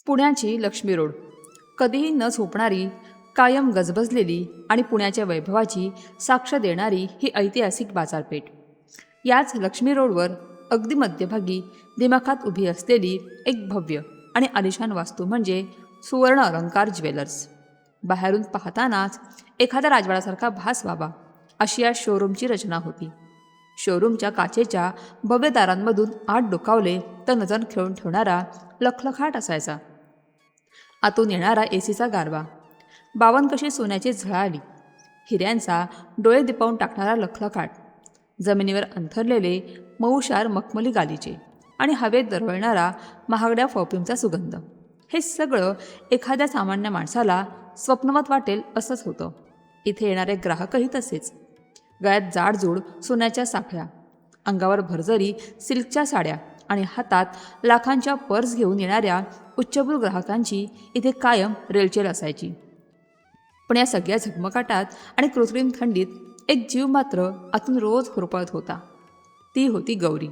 पुण्याची लक्ष्मी रोड, कधीही न झोपणारी, कायम गजबजलेली आणि पुण्याच्या वैभवाची साक्ष देणारी ही ऐतिहासिक बाजारपेठ. याच लक्ष्मी रोडवर अगदी मध्यभागी दिमाखात उभी असलेली एक भव्य आणि आलिशान वास्तू म्हणजे सुवर्ण अलंकार ज्वेलर्स. बाहेरून पाहतानाच एखाद्या राजवाड्यासारखा भास व्हावा अशी या शोरूमची रचना होती. शोरूमच्या काचेच्या भव्य दारांमधून आत डोकावले तर नजर खेळून ठेवणारा लखलखाट असायचा. आतून येणारा एसीचा गारवा, बावनकशी सोन्याची झळाळी, हिऱ्यांचा डोळे दिपावून टाकणारा लखलखाट, जमिनीवर अंथरलेले मऊशार मखमली गालीचे आणि हवेत दरवळणारा महागड्या परफ्यूमचा सुगंध, हे सगळं एखाद्या सामान्य माणसाला स्वप्नवत वाटेल असंच होतं. इथे येणारे ग्राहकही तसेच. गळ्यात जाडजूड सोन्याच्या साखळ्या, अंगावर भरजरी सिल्कच्या साड्या आणि हातात लाखांच्या पर्स घेऊन येणाऱ्या उच्चभ्रू ग्राहकांची इथे कायम रेलचेल असायची. पण या सगळ्या झगमगाटात आणि कृत्रिम थंडीत एक जीव मात्र आतून रोज हुरपळत होता. ती होती गौरी,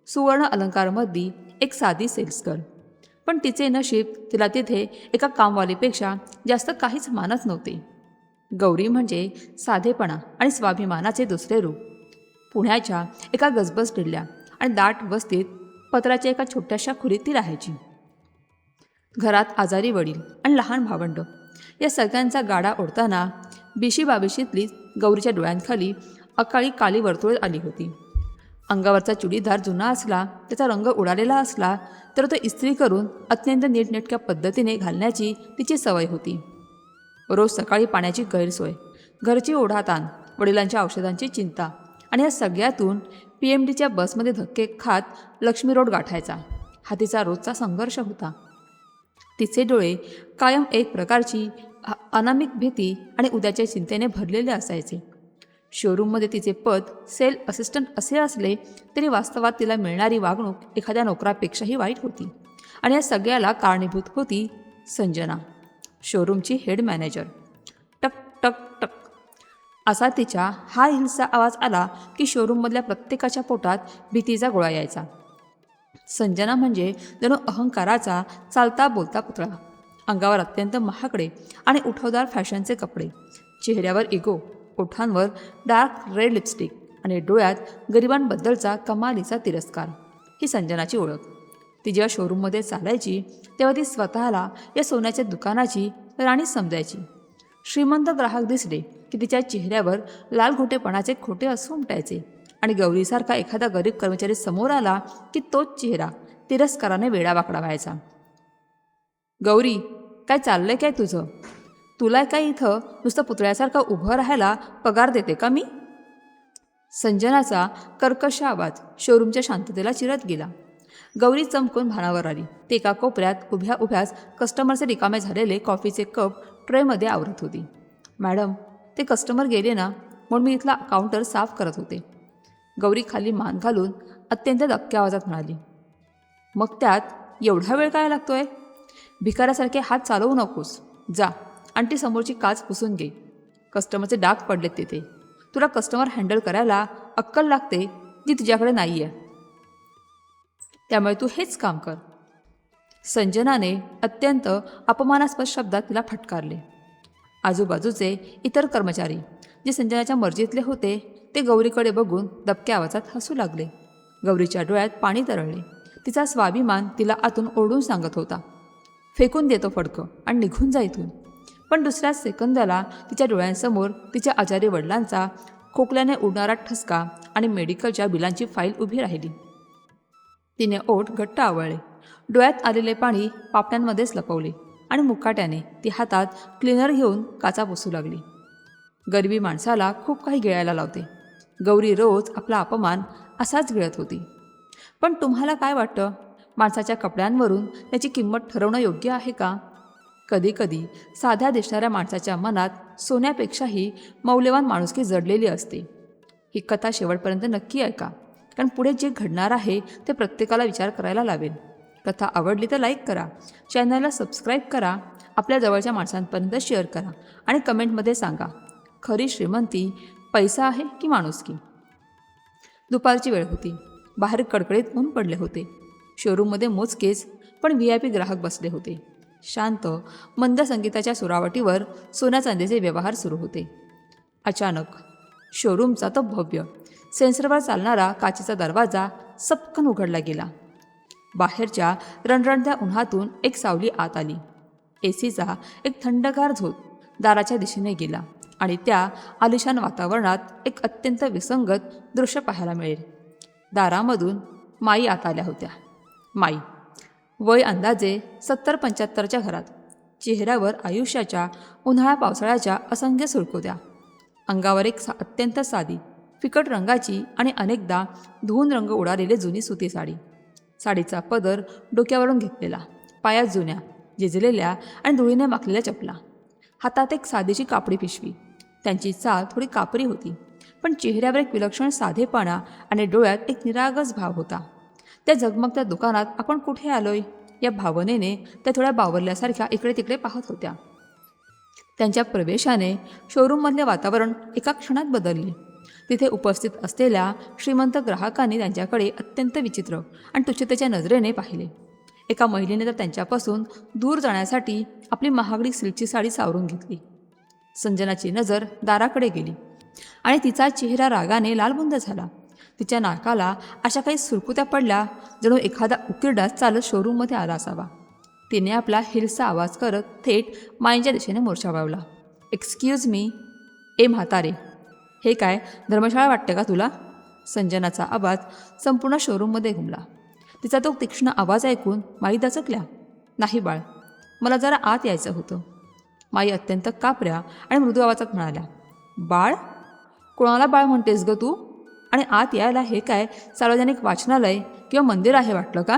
सुवर्ण अलंकारमधली एक साधी सेल्स गर्ल. पण तिचे नशीब तिला तिथे एका कामवालीपेक्षा जास्त काहीच मानत नव्हते. गौरी म्हणजे साधेपणा आणि स्वाभिमानाचे दुसरे रूप. पुण्याच्या एका गजबजलेल्या आणि दाट वस्तीत पत्राच्या एका छोट्याशा खोलीत ती राहायची. घरात आजारी वडील आणि लहान भावंड या सगळ्यांचा गाडा ओढताना बिशी बाबिशीतली गौरीच्या डोळ्यांखाली अकाळी काली वर्तुळे आली होती. अंगावरचा चुडीदार जुना असला, त्याचा रंग उडालेला असला तर तो इस्त्री करून अत्यंत नीटनेटक्या पद्धतीने घालण्याची तिची सवय होती. रोज सकाळी पाण्याची गैरसोय, घरची ओढाताण, वडिलांच्या औषधांची चिंता आणि या सगळ्यातून PMDच्या बसमध्ये धक्के खात लक्ष्मी रोड गाठायचा हा तिचा रोजचा संघर्ष होता. तिचे डोळे कायम एक प्रकारची अनामिक भीती आणि उद्याच्या चिंतेने भरलेले असायचे. शोरूममध्ये तिचे पद सेल असिस्टंट असे असले तरी वास्तवात तिला मिळणारी वागणूक एखाद्या नोकरापेक्षाही वाईट होती. आणि या सगळ्याला कारणीभूत होती संजना, शोरूमची हेड मॅनेजर. टक टक टक असा तिच्या हाय हिल्सचा आवाज आला की शोरूममधल्या प्रत्येकाच्या पोटात भीतीचा गोळा यायचा. संजना म्हणजे जणू अहंकाराचा चालता बोलता पुतळा. अंगावर अत्यंत महागडे आणि उठावदार फॅशनचे कपडे, चेहऱ्यावर इगो, ओठांवर डार्क रेड लिपस्टिक आणि डोळ्यात गरिबांबद्दलचा कमालीचा तिरस्कार, ही संजनाची ओळख. ती जेव्हा शोरूममध्ये चालायची तेव्हा ती स्वतःला या सोन्याच्या दुकानाची राणी समजायची. श्रीमंत ग्राहक दिसले की तिच्या चेहऱ्यावर लाल घोटेपणाचे खोटे अश्रू उमटायचे आणि गौरीसारखा एखादा गरीब कर्मचारी समोर आला की तोच चेहरा तिरस्काराने वेडावाकडा व्हायचा. गौरी, काय चाललंय काय तुझं? तुला काय इथं नुसतं पुतळ्यासारखं उभं राहायला पगार देते का मी? संजनाचा कर्कश आवाज शोरूमच्या शांततेला चिरत गेला. गौरी चमकून भानावर आली. ती एका कोपऱ्यात उभ्या उभ्याच कस्टमरचे रिकामे झालेले कॉफीचे कप ट्रेमध्ये आवरत होती. मॅडम, ते कस्टमर गेले ना, म्हणून मी इथला काउंटर साफ करत होते. गौरी खाली मान घालून अत्यंत दबक्या आवाजात म्हणाली. मग त्यात एवढा वेळ काय लागतोय? भिकाऱ्यासारखे हात चालवू नकोस. जा आणि ती समोरची काच पुसून घे. कस्टमरचे डाग पडलेत तिथे. तुला कस्टमर हँडल करायला अक्कल लागते जी तुझ्याकडे नाही आहे. त्यामुळे तू हेच काम कर. संजनाने अत्यंत अपमानास्पद शब्दात तिला फटकारले. आजूबाजूचे इतर कर्मचारी जे संजनाच्या मर्जीतले होते ते गौरीकडे बघून दबक्या आवाजात हसू लागले. गौरीच्या डोळ्यात पाणी तरळले. तिचा स्वाभिमान तिला आतून ओरडून सांगत होता, फेकून देतो फडकं आणि निघून जा इथून. पण दुसऱ्याच सेकंदाला तिच्या डोळ्यांसमोर तिच्या आजारी वडिलांचा खोकल्याने उडणारा ठसका आणि मेडिकलच्या बिलांची फाईल उभी राहिली. तिने ओठ घट्ट आवळले, डोळ्यात आलेले पाणी पापण्यांमध्येच लपवले आणि मुकाट्याने ती हातात क्लिनर घेऊन काचा पुसू लागली. गरिबी माणसाला खूप काही गिळायला लावते. गौरी रोज आपला अपमान असाच गिळत होती. पण तुम्हाला काय वाटतं, माणसाच्या कपड्यांवरून त्याची किंमत ठरवणं योग्य आहे का? कधीकधी साध्या दिसणाऱ्या माणसाच्या मनात सोन्यापेक्षाही मौल्यवान माणुसकी जडलेली असते. ही कथा शेवटपर्यंत नक्की ऐका, कारण पुढे जे घडणार आहे ते प्रत्येकाला विचार करायला लावेल. कथा आवडली तर लाईक करा, चॅनलला सबस्क्राईब करा, आपल्या जवळच्या माणसांपर्यंत शेअर करा आणि कमेंटमध्ये सांगा, खरी श्रीमंती पैसा आहे की माणुसकी? दुपारची वेळ होती. बाहेर कडकडीत ऊन पडले होते. शोरूममध्ये मोजकेच पण VIP ग्राहक बसले होते. शांत मंद संगीताच्या सुरावटीवर सोन्या चांदीचे व्यवहार सुरू होते. अचानक शोरूमचा तो भव्य सेन्सरवर चालणारा काचेचा दरवाजा सपकन उघडला गेला. बाहेरच्या रणरणत्या उन्हातून एक सावली आत आली. ACचा एक थंडगार झोत दाराच्या दिशेने गेला आणि त्या आलिशान वातावरणात एक अत्यंत विसंगत दृश्य पाहायला मिळेल. दारामधून माई आत आल्या होत्या. माई, वय अंदाजे 70-75च्या घरात, चेहऱ्यावर आयुष्याच्या उन्हाळ्या पावसाळ्याच्या असंख्य सुरकुत्या, अंगावर एक अत्यंत साधी फिकट रंगाची आणि अनेकदा धुवून रंग उडालेली जुनी सुती साडी, साडीचा पदर डोक्यावरून घेतलेला, पायात जुन्या झिजलेल्या आणि धुळीने माखलेल्या चपला, हातात एक साधीशी कापडी पिशवी. त्यांची चाल थोडी कापरी होती, पण चेहऱ्यावर एक विलक्षण साधेपणा आणि डोळ्यात एक निरागस भाव होता. त्या झगमगत्या दुकानात आपण कुठे आलोय या भावनेने त्या थोड्या बावरल्यासारख्या इकडे तिकडे पाहत होत्या. त्यांच्या प्रवेशाने शोरूममधले वातावरण एका क्षणात बदलले. तिथे उपस्थित असलेल्या श्रीमंत ग्राहकांनी त्यांच्याकडे अत्यंत विचित्र आणि तुच्छतेच्या नजरेने पाहिले. एका महिलेने तर त्यांच्यापासून दूर जाण्यासाठी आपली महागडी सिल्कची साडी सावरून घेतली. संजनाची नजर दाराकडे गेली आणि तिचा चेहरा रागाने लालबुंद झाला. तिच्या नाकाला अशा काही सुरकुत्या पडल्या जणू एखादा उकिरडाच चालत शोरूममध्ये आला असावा. तिने आपला हिल्सचा आवाज करत थेट माईंच्या दिशेने मोर्चा वळवला. Excuse me. ए म्हातारे, हे काय धर्मशाळा वाटते का तुला? संजनाचा आवाज संपूर्ण शोरूममध्ये घुमला. तिचा तो तीक्ष्ण आवाज ऐकून माई दचकल्या. नाही बाळ, मला जरा आत यायचं होतं. माई अत्यंत कापऱ्या आणि मृदू आवाजात म्हणाल्या. बाळ? कोणाला बाळ म्हणतेस ग तू? आणि आत यायला हे काय सार्वजनिक वाचनालय किंवा मंदिर आहे वाटलं का?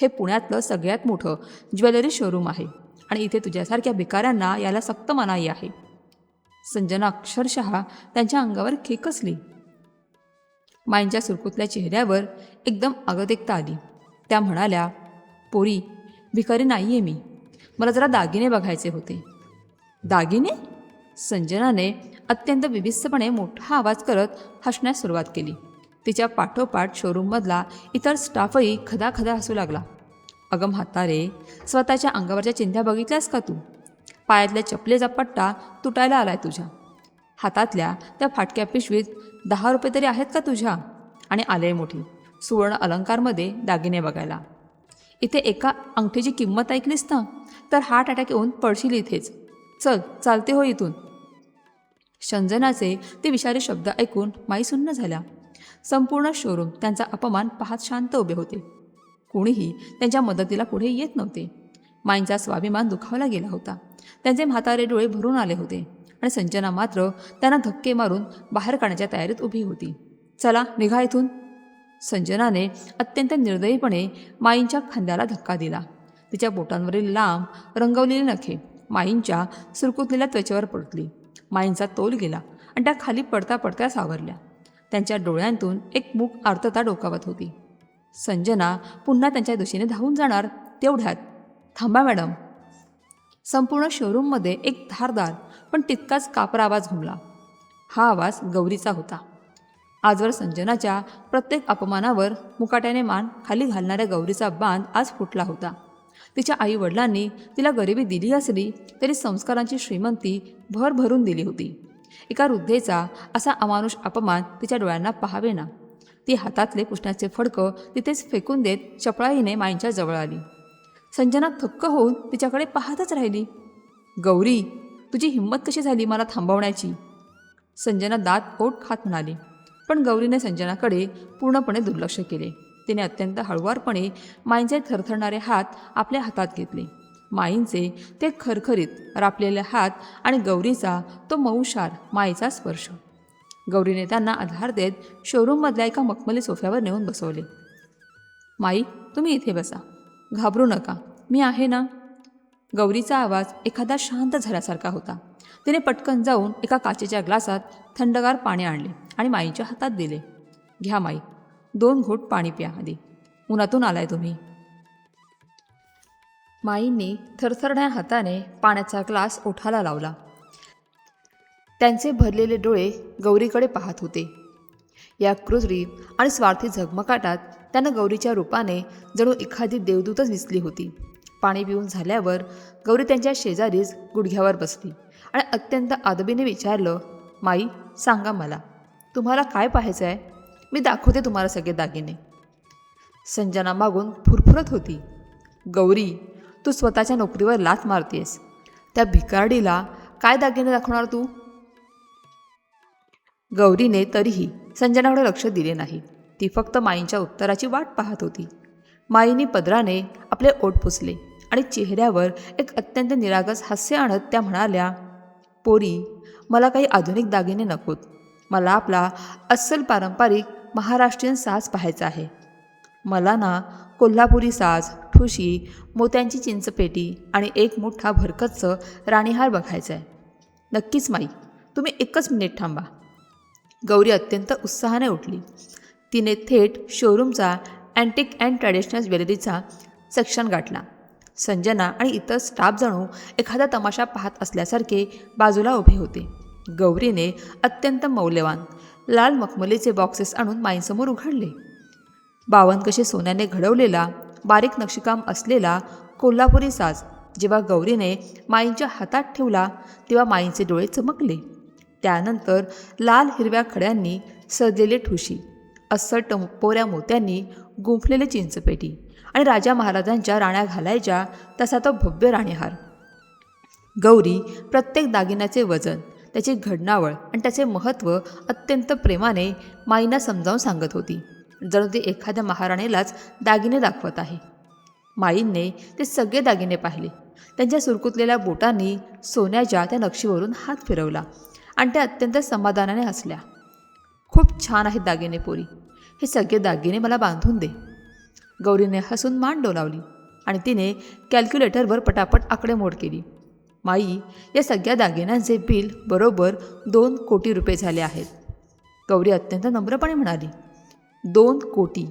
हे पुण्यातलं सगळ्यात मोठं ज्वेलरी शोरूम आहे आणि इथे तुझ्यासारख्या भिकाऱ्यांना याला सक्त मनाई आहे. संजना अक्षरशः त्यांच्या अंगावर खेकसली. माईंच्या सुरकुतल्या चेहऱ्यावर एकदम आगतिकता आली. त्या म्हणाल्या, पोरी, भिकारी नाही आहे मी. मला जरा दागिने बघायचे होते. दागिने? संजनाने अत्यंत विभिस्तपणे मोठा आवाज करत हसण्यास सुरुवात केली. तिच्या पाठोपाठ शोरूममधला इतर स्टाफही खदाखदा हसू लागला. अगं म्हातारे, स्वतःच्या अंगावरच्या चिंध्या बघितल्यास का तू? पायातल्या चपलेचा पट्टा तुटायला आलाय तुझ्या. हातातल्या त्या फाटक्या पिशवीत 10 रुपये तरी आहेत का तुझ्या? आणि आले मोठी सुवर्ण अलंकारमध्ये दागिने बघायला. इथे एका अंगठीची किंमत ऐकलीस ना तर हार्ट अटॅक येऊन पडशील इथेच. चल, चालते हो इथून. संजनाचे ते विषारी शब्द ऐकून माई सुन्न झाल्या. संपूर्ण शोरूम त्यांचा अपमान पाहत शांत उभे होते. कोणीही त्यांच्या मदतीला पुढे येत नव्हते. माईंचा स्वाभिमान दुखावला गेला होता. त्यांचे म्हातारे डोळे भरून आले होते आणि संजना मात्र त्यांना धक्के मारून बाहेर काढण्याच्या तयारीत उभी होती. चला, निघा इथून. संजनाने अत्यंत निर्दयीपणे माईंच्या खांद्याला धक्का दिला. तिच्या बोटांवरील लांब रंगवलेली नखे माईंच्या सुरकुतलेल्या त्वचेवर पडली. माईंचा तोल गेला आणि त्या खाली पडता पडता सावरल्या. त्यांच्या डोळ्यांतून एक मूक आर्तता डोकावत होती. संजना पुन्हा त्यांच्या दिशेने धावून जाणार तेवढ्यात, थांबा मॅडम. संपूर्ण शोरूममध्ये एक धारदार पण तितकाच कापरा आवाज घुमला. हा आवाज गौरीचा होता. आजवर संजनाच्या प्रत्येक अपमानावर मुकाट्याने मान खाली घालणाऱ्या गौरीचा बांध आज फुटला होता. तिच्या आईवडिलांनी तिला गरिबी दिली असली तरी संस्कारांची श्रीमंती भरभरून दिली होती. एका वृद्धेचा असा अमानुष अपमान तिच्या डोळ्यांना पाहावे ना. ती हातातले पुसण्याचे फडकं तिथेच फेकून देत चपळाईने माईंच्या जवळ आली. संजना थक्क होऊन तिच्याकडे पाहतच राहिली. गौरी, तुझी हिंमत कशी झाली मला थांबवण्याची? संजना दात ओठ खात म्हणाली. पण गौरीने संजनाकडे पूर्णपणे दुर्लक्ष केले. तिने अत्यंत हळुवारपणे माईंचे थरथरणारे हात आपल्या हातात घेतले. माईंचे ते खरखरीत रापलेले हात आणि गौरीचा तो मऊशार माईचा स्पर्श. गौरीने त्यांना आधार देत शोरूममधल्या एका मखमली सोफ्यावर नेऊन बसवले. माई, तुम्ही इथे बसा, घाबरू नका, मी आहे ना. गौरीचा आवाज एखादा शांत झाल्यासारखा होता. तिने पटकन जाऊन एका काचेच्या ग्लासात थंडगार पाणी आणले आणि माईच्या हातात दिले. घ्या माई, 2 घोट पाणी प्या आधी, उन्हातून आलाय तुम्ही. माईंनी थरथरण्या हाताने पाण्याचा ग्लास ओठाला लावला. त्यांचे भरलेले डोळे गौरीकडे पाहत होते. या क्रूरी आणि स्वार्थी झगमगाटात त्यानं गौरीच्या रूपाने जणू एखादी देवदूतच दिसली होती. पाणी पिऊन झाल्यावर गौरी त्यांच्या शेजारीच गुडघ्यावर बसली आणि अत्यंत आदबीने विचारलं, माई सांगा मला, तुम्हाला काय पाहायचं आहे? मी दाखवते तुम्हाला सगळे दागिने. संजना मागून फुरफुरत होती, गौरी तू स्वतःच्या नोकरीवर लाथ मारतेस, त्या भिकारडीला काय दागिने दाखवणार तू? गौरीने तरीही संजनाकडे लक्ष दिले नाही. ती फक्त माईंच्या उत्तराची वाट पाहत होती. माईंनी पदराने आपले ओठ पुसले आणि चेहऱ्यावर एक अत्यंत निरागस हास्य आणत त्या म्हणाल्या, पोरी मला काही आधुनिक दागिने नकोत, मला आपला अस्सल पारंपरिक महाराष्ट्रीयन साज पाहायचा आहे. मला ना कोल्हापुरी साज, ठुशी, मोत्यांची चिंचपेटी आणि एक मोठा भरकच्च राणीहार बघायचा आहे. नक्कीच माई, तुम्ही एकच मिनिट थांबा. गौरी अत्यंत उत्साहाने उठली. तिने थेट शोरूमचा अँटिक अँड ट्रॅडिशनल ज्वेलरीचा सेक्शन गाठला. संजना आणि इतर स्टाफ जणू एखादा तमाशा पाहत असल्यासारखे बाजूला उभे होते. गौरीने अत्यंत मौल्यवान लाल मखमलीचे बॉक्सेस आणून माईंसमोर उघडले. 52 कशे सोन्याने घडवलेला बारीक नक्षीकाम असलेला कोल्हापुरी साज जेव्हा गौरीने माईंच्या हातात ठेवला तेव्हा माईंचे डोळे चमकले. त्यानंतर लाल हिरव्या खड्यांनी सजलेले ठुशी, अस्सल टपोऱ्या मोत्यांनी गुंफलेले चिंचपेटी आणि राजा महाराजांच्या राण्या घालायच्या तसा तो भव्य राणीहार. गौरी प्रत्येक दागिन्याचे वजन, त्याची घडणावळ आणि त्याचे महत्त्व अत्यंत प्रेमाने माईंना समजावून सांगत होती, जणू ती एखाद्या महाराणीलाच दागिने दाखवत आहे. माईंने ते सगळे दागिने पाहिले. त्यांच्या सुरकुतलेल्या बोटांनी सोन्याच्या त्या नक्षीवरून हात फिरवला आणि त्या अत्यंत समाधानाने हसल्या. खूप छान आहेत दागिने पोरी, हे सगळे दागिने मला बांधून दे. गौरीने हसून मान डोलावली आणि तिने कॅल्क्युलेटरवर पटापट आकडेमोड केली. माई, या सगळ्या दागिन्यांचे बिल बरोबर 2 कोटी रुपये झाले आहेत. गौरी अत्यंत नम्रपणे म्हणाली, 2 कोटी.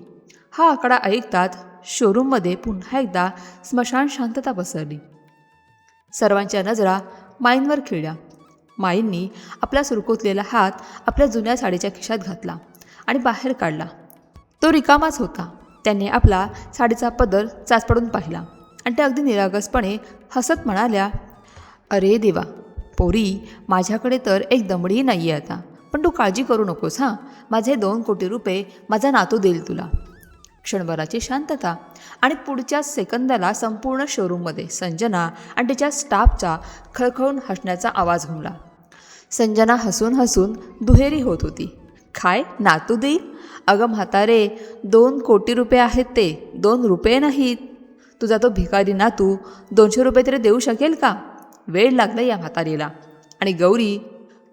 हा आकडा ऐकतात शोरूममध्ये पुन्हा एकदा स्मशान शांतता पसरली. सर्वांच्या नजरा माईंवर खिळल्या. माईंनी आपला सुरकुतलेला हात आपल्या जुन्या साडीच्या खिशात घातला आणि बाहेर काढला. तो रिकामाच होता. त्यांनी आपला साडीचा पदर चाचपडून पाहिला आणि त्या अगदी निरागसपणे हसत म्हणाल्या, अरे देवा पोरी, माझ्याकडे तर एक दमडीही नाही आहे आता, पण तू काळजी करू नकोस हां, माझे 2 कोटी रुपये माझा नातू देईल तुला. क्षणभराची शांतता आणि पुढच्या सेकंदाला संपूर्ण शोरूममध्ये संजना आणि तिच्या स्टाफचा खळखळून हसण्याचा आवाज घुमला. संजना हसून हसून दुहेरी होत होती. काय नातू देईल? अगं म्हातारे, 2 कोटी रुपये आहेत ते, 2 रुपये नाहीत. तुझा तो भिकारी नातू 200 रुपये तरी देऊ शकेल का? वेळ लागला या म्हातारीला. आणि गौरी,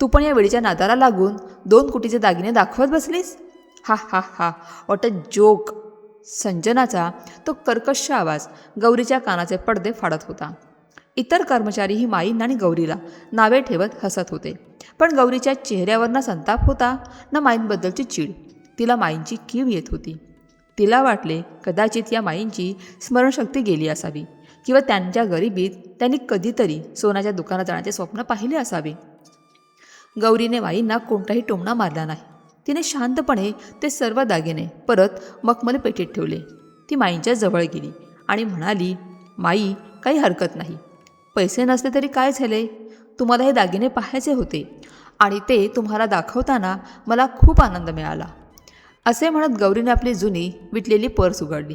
तू पण या वेळीच्या नादाला लागून 2 कोटीचे दागिने दाखवत बसलीस? हा हा हा, व्हॉट अ जोक. संजनाचा तो कर्कश आवाज गौरीच्या कानाचे पडदे फाडत होता. इतर कर्मचारीही माईंना आणि गौरीला नावे ठेवत हसत होते, पण गौरीच्या चेहऱ्यावर ना संताप होता ना माईंबद्दलची चीड. तिला माईंची कीव येत होती. तिला वाटले कदाचित या माईंची स्मरणशक्ती गेली असावी किंवा त्यांच्या गरिबीत त्यांनी कधीतरी सोन्याच्या दुकानात जाण्याचे स्वप्न पाहिले असावे. गौरीने माईंना कोणताही टोमणा मारला नाही. तिने शांतपणे ते सर्व दागिने परत मखमली पेटीत ठेवले. ती माईंच्या जवळ गेली आणि म्हणाली, माई, काही हरकत नाही. पैसे नसले तरी काय झाले, तुम्हाला हे दागिने पाहायचे होते आणि ते तुम्हाला दाखवताना मला खूप आनंद मिळाला. असे म्हणत गौरीने आपली जुनी विटलेली पर्स उघडली.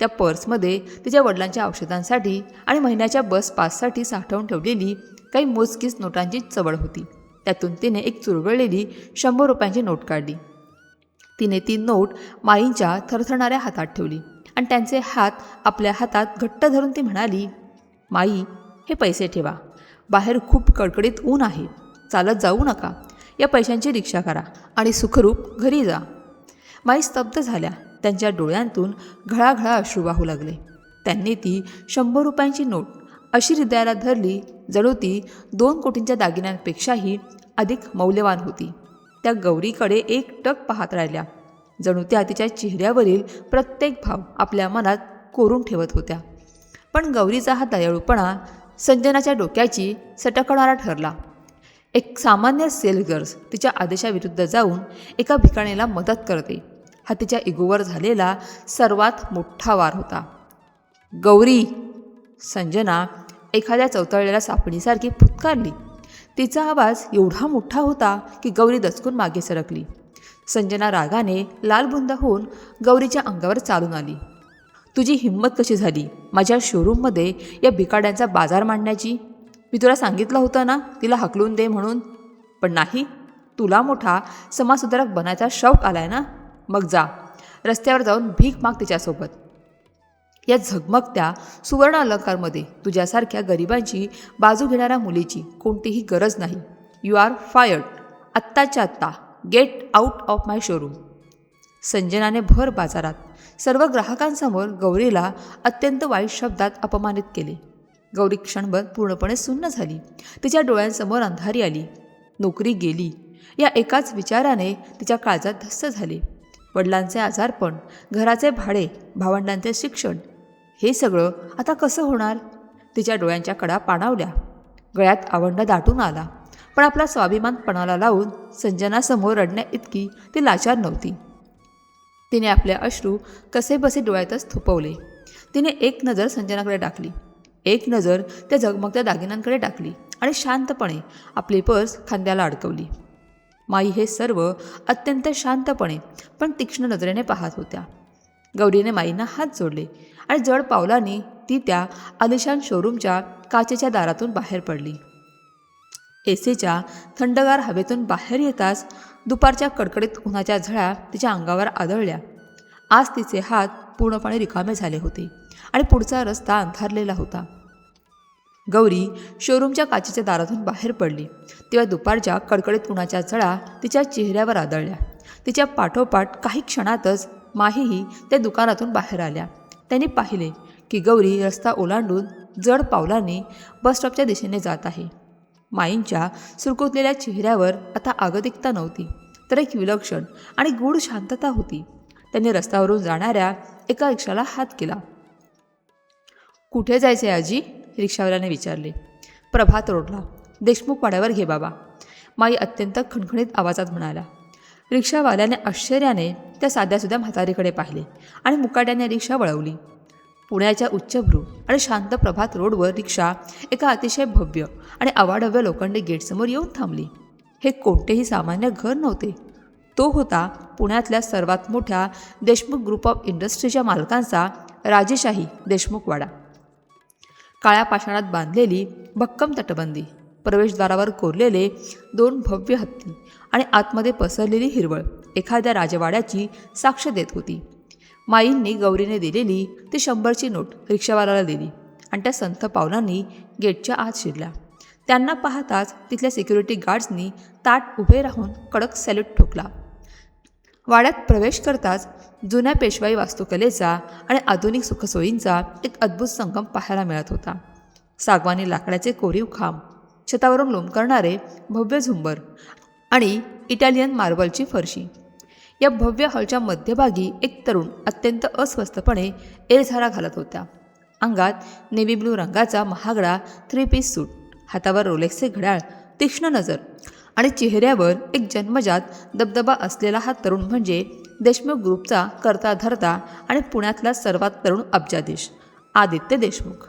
त्या पर्समध्ये तिच्या वडिलांच्या औषधांसाठी आणि महिन्याच्या बस पाससाठी साठवून ठेवलेली काही मोजकीच नोटांची चवळ होती. त्यातून तिने एक चुरगळलेली 100 रुपयांची नोट काढली. तिने ती नोट माईंच्या थरथरणाऱ्या हातात ठेवली आणि त्यांचे हात आपल्या हातात घट्ट धरून ती म्हणाली, माई, हे पैसे ठेवा. बाहेर खूप कडकडीत ऊन आहे, चालत जाऊ नका. या पैशांची रिक्षा करा आणि सुखरूप घरी जा. माई स्तब्ध झाल्या. त्यांच्या डोळ्यांतून घळाघळा अश्रू वाहू लागले. त्यांनी ती 100 रुपयांची नोट अशी हृदयाला धरली जणू ती 2 कोटींच्या दागिन्यांपेक्षाही अधिक मौल्यवान होती. त्या गौरीकडे एकटक पाहत राहिल्या, जणू त्या तिच्या चेहऱ्यावरील प्रत्येक भाव आपल्या मनात कोरून ठेवत होत्या. पण गौरीचा हा दयाळूपणा संजनाच्या डोक्याची सटकणारा ठरला. एक सामान्य सेल्स गर्ल तिच्या आदेशाविरुद्ध जाऊन एका भिकाणीला मदत करते हा तिच्या इगोवर झालेला सर्वात मोठा वार होता. गौरी! संजना एखाद्या चवतळलेल्या सापणीसारखी फुतकारली. तिचा आवाज एवढा मोठा होता की गौरी दचकून मागे सरकली. संजना रागाने लालबुंद होऊन गौरीच्या अंगावर चालून आली. तुझी हिंमत कशी झाली माझ्या शोरूममध्ये या भिकाड्यांचा बाजार मांडण्याची? मी तुला सांगितलं होतं ना तिला हकलून दे म्हणून. पण नाही, तुला मोठा समाजसुधारक बनायचा शौक आलाय ना, मग जा रस्त्यावर जाऊन भीक माग तिच्यासोबत. या झगमगत्या सुवर्ण अलंकारमध्ये तुझ्यासारख्या गरिबांची बाजू घेणाऱ्या मुलीची कोणतीही गरज नाही. You are fired. आत्ताच्या आत्ता get out of my showroom. संजनाने भर बाजारात सर्व ग्राहकांसमोर गौरीला अत्यंत वाईट शब्दात अपमानित केले. गौरी क्षणभर पूर्णपणे सुन्न झाली. तिच्या डोळ्यांसमोर अंधारी आली. नोकरी गेली या एकाच विचाराने तिच्या काळजात धस्स झाले. वडिलांचे आजारपण, घराचे भाडे, भावंडांचे शिक्षण, हे सगळं आता कसं होणार? तिच्या डोळ्यांच्या कडा पाणावल्या. गळ्यात आवंडा दाटून आला. पण आपला स्वाभिमान पणाला लावून संजनासमोर रडण्या इतकी ती लाचार नव्हती. तिने आपले अश्रू कसेबसे डोळ्यातच थुपवले. तिने एक नजर संजनाकडे टाकली, एक नजर त्या झगमगत्या दागिन्यांकडे टाकली आणि शांतपणे आपली पर्स खांद्याला अडकवली. माई हे सर्व अत्यंत शांतपणे पण तीक्ष्ण नजरेने पाहत होत्या. गौरीने माईंना हात जोडले आणि जड पावलांनी ती त्या आलिशान शोरूमच्या काचेच्या दारातून बाहेर पडली. एसीच्या थंडगार हवेतून बाहेर येताच दुपारच्या कडकडीत उन्हाच्या झळा तिच्या अंगावर आदळल्या. आज तिचे हात पूर्णपणे रिकामे झाले होते आणि पुढचा रस्ता अंधारलेला होता. गौरी शोरूमच्या काचेच्या दारातून बाहेर पडली तेव्हा दुपारच्या कडकडीत उन्हाच्या झळा तिच्या चेहऱ्यावर आदळल्या. तिच्या पाठोपाठ काही क्षणातच माहीही त्या दुकानातून बाहेर आल्या. त्यांनी पाहिले की गौरी रस्ता ओलांडून जड पावलांनी बसस्टॉपच्या दिशेने जात आहे. माईंच्या सुरकुतलेल्या चेहऱ्यावर आता आगतिकता नव्हती, तर एक विलक्षण आणि गूढ शांतता होती. त्यांनी रस्त्यावरून जाणाऱ्या एका रिक्षाला हात केला. कुठे जायचे आजी? रिक्षावाल्याने विचारले. प्रभात रोडला. देशमुख वाड्यावर घे बाबा, माई अत्यंत खणखणीत आवाजात म्हणाला. रिक्षावाल्याने आश्चर्याने त्या साध्यासुध्या म्हातारीकडे पाहिले आणि मुकाट्याने रिक्षा वळवली. पुण्याच्या उच्चभ्रू आणि शांत प्रभात रोडवर रिक्षा एका अतिशय भव्य आणि अवाढव्य लोखंडी गेटसमोर येऊन थांबली. हे कोणतेही सामान्य घर नव्हते. तो होता पुण्यातल्या सर्वात मोठ्या देशमुख ग्रुप ऑफ इंडस्ट्रीच्या मालकांचा राजेशाही देशमुख वाडा. काळ्या पाषाणात बांधलेली भक्कम तटबंदी, प्रवेशद्वारावर कोरलेले 2 भव्य हत्ती आणि आतमध्ये पसरलेली हिरवळ एखाद्या राजवाड्याची साक्ष देत होती. माईंनी गौरीने दिलेली ती 100ची नोट रिक्षावाल्याला दिली आणि त्या संथ पावलांनी गेटच्या आत शिरल्या. त्यांना पाहताच तिथल्या सिक्युरिटी गार्ड्सनी ताट उभे राहून कडक सॅल्यूट ठोकला. वाड्यात प्रवेश करताच जुन्या पेशवाई वास्तुकलेचा आणि आधुनिक सुखसोयींचा एक अद्भुत संगम पाहायला मिळत होता. सागवानी लाकडाचे कोरीव खांब, छतावरून लोंबकळणारे भव्य झुंबर आणि इटालियन मार्बलची फरशी. या भव्य हॉलच्या मध्यभागी एक तरुण अत्यंत अस्वस्थपणे एरझारा घालत होत्या. अंगात नेव्ही ब्लू रंगाचा महागडा 3 पीस सूट, हातावर रोलेक्सचे घड्याळ, तीक्ष्ण नजर आणि चेहऱ्यावर एक जन्मजात दबदबा असलेला हा तरुण म्हणजे देशमुख ग्रुपचा करता धरता आणि पुण्यातला सर्वात तरुण अब्जाधीश आदित्य देशमुख.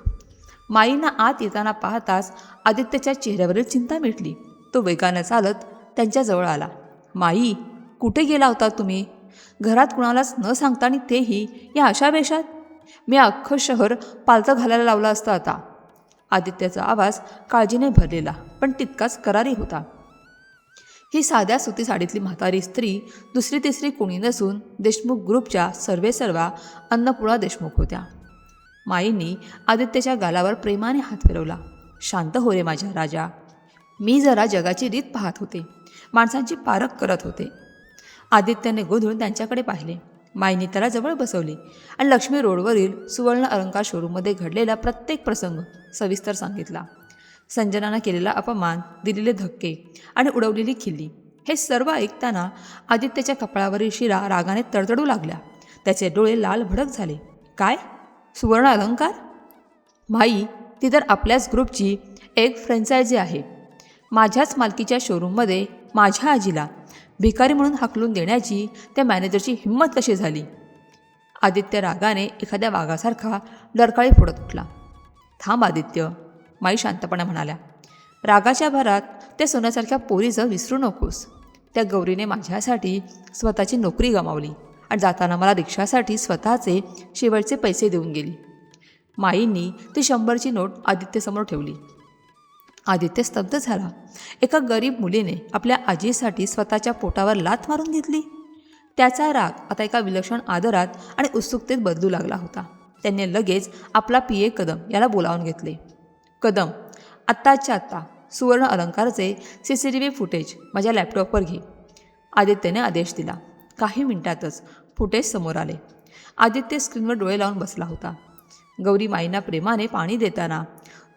माईंना आत येताना पाहताच आदित्यच्या चेहऱ्यावरील चिंता मिटली. तो वेगाने चालत त्यांच्याजवळ आला. माई, कुठे गेला होता तुम्ही? घरात कुणालाच न सांगता आणि तेही या अशा वेशात? मी अख्खं शहर पालथं घालायला लावलं असतं आता. आदित्यचा आवाज काळजीने भरलेला पण तितकाच करारी होता. ही साध्या सुती साडीतली म्हातारी स्त्री दुसरी तिसरी कोणी नसून देशमुख ग्रुपच्या सर्वेसर्वा अन्नपूर्णा देशमुख होत्या. माईंनी आदित्यच्या गालावर प्रेमाने हात फिरवला. शांत हो रे माझ्या राजा. मी जरा जगाची रीत पाहत होते, माणसांची पारख करत होते. आदित्यने गोंधळून त्यांच्याकडे पाहिले. माईंनी त्याला जवळ बसवले आणि लक्ष्मी रोडवरील सुवर्ण अलंकार शोरूममध्ये घडलेला प्रत्येक प्रसंग सविस्तर सांगितला. संजनानं केलेला अपमान, दिलेले धक्के आणि उडवलेली खिल्ली, हे सर्व ऐकताना आदित्यच्या कपाळावरील शिरा रागाने तडतडू लागल्या. त्याचे डोळे लाल भडक झाले. काय? सुवर्ण अलंकार? माई, ती तर आपल्याच ग्रुपची एक फ्रँचायझी आहे. माझ्याच मालकीच्या शोरूममध्ये माझ्या आजीला भिकारी म्हणून हाकलून देण्याची त्या मॅनेजरची हिंमत कशी झाली? आदित्य रागाने एखाद्या वाघासारखा डरकाळी फोडत उठला. थांब आदित्य, माई शांतपणे म्हणाल्या. रागाच्या भरात त्या सोन्यासारख्या पोरीचं विसरू नकोस. त्या गौरीने माझ्यासाठी स्वतःची नोकरी गमावली आणि जाताना मला रिक्षासाठी स्वतःचे शेवटचे पैसे देऊन गेली. माईंनी ती 100ची नोट आदित्यसमोर ठेवली. आदित्य स्तब्ध झाला. एका गरीब मुलीने आपल्या आजीसाठी स्वतःच्या पोटावर लाथ मारून घेतली. त्याचा राग आता एका विलक्षण आदरात आणि उत्सुकतेत बदलू लागला होता. त्याने लगेच आपला PA कदम याला बोलावून घेतले. कदम, आत्ताच्या आत्ता सुवर्ण अलंकारचे CCTV फुटेज माझ्या लॅपटॉपवर घे. आदित्यने आदेश दिला. काही मिनिटातच फुटेज समोर आले. आदित्य स्क्रीनवर डोळे लावून बसला होता. गौरी माईंना प्रेमाने पाणी देताना,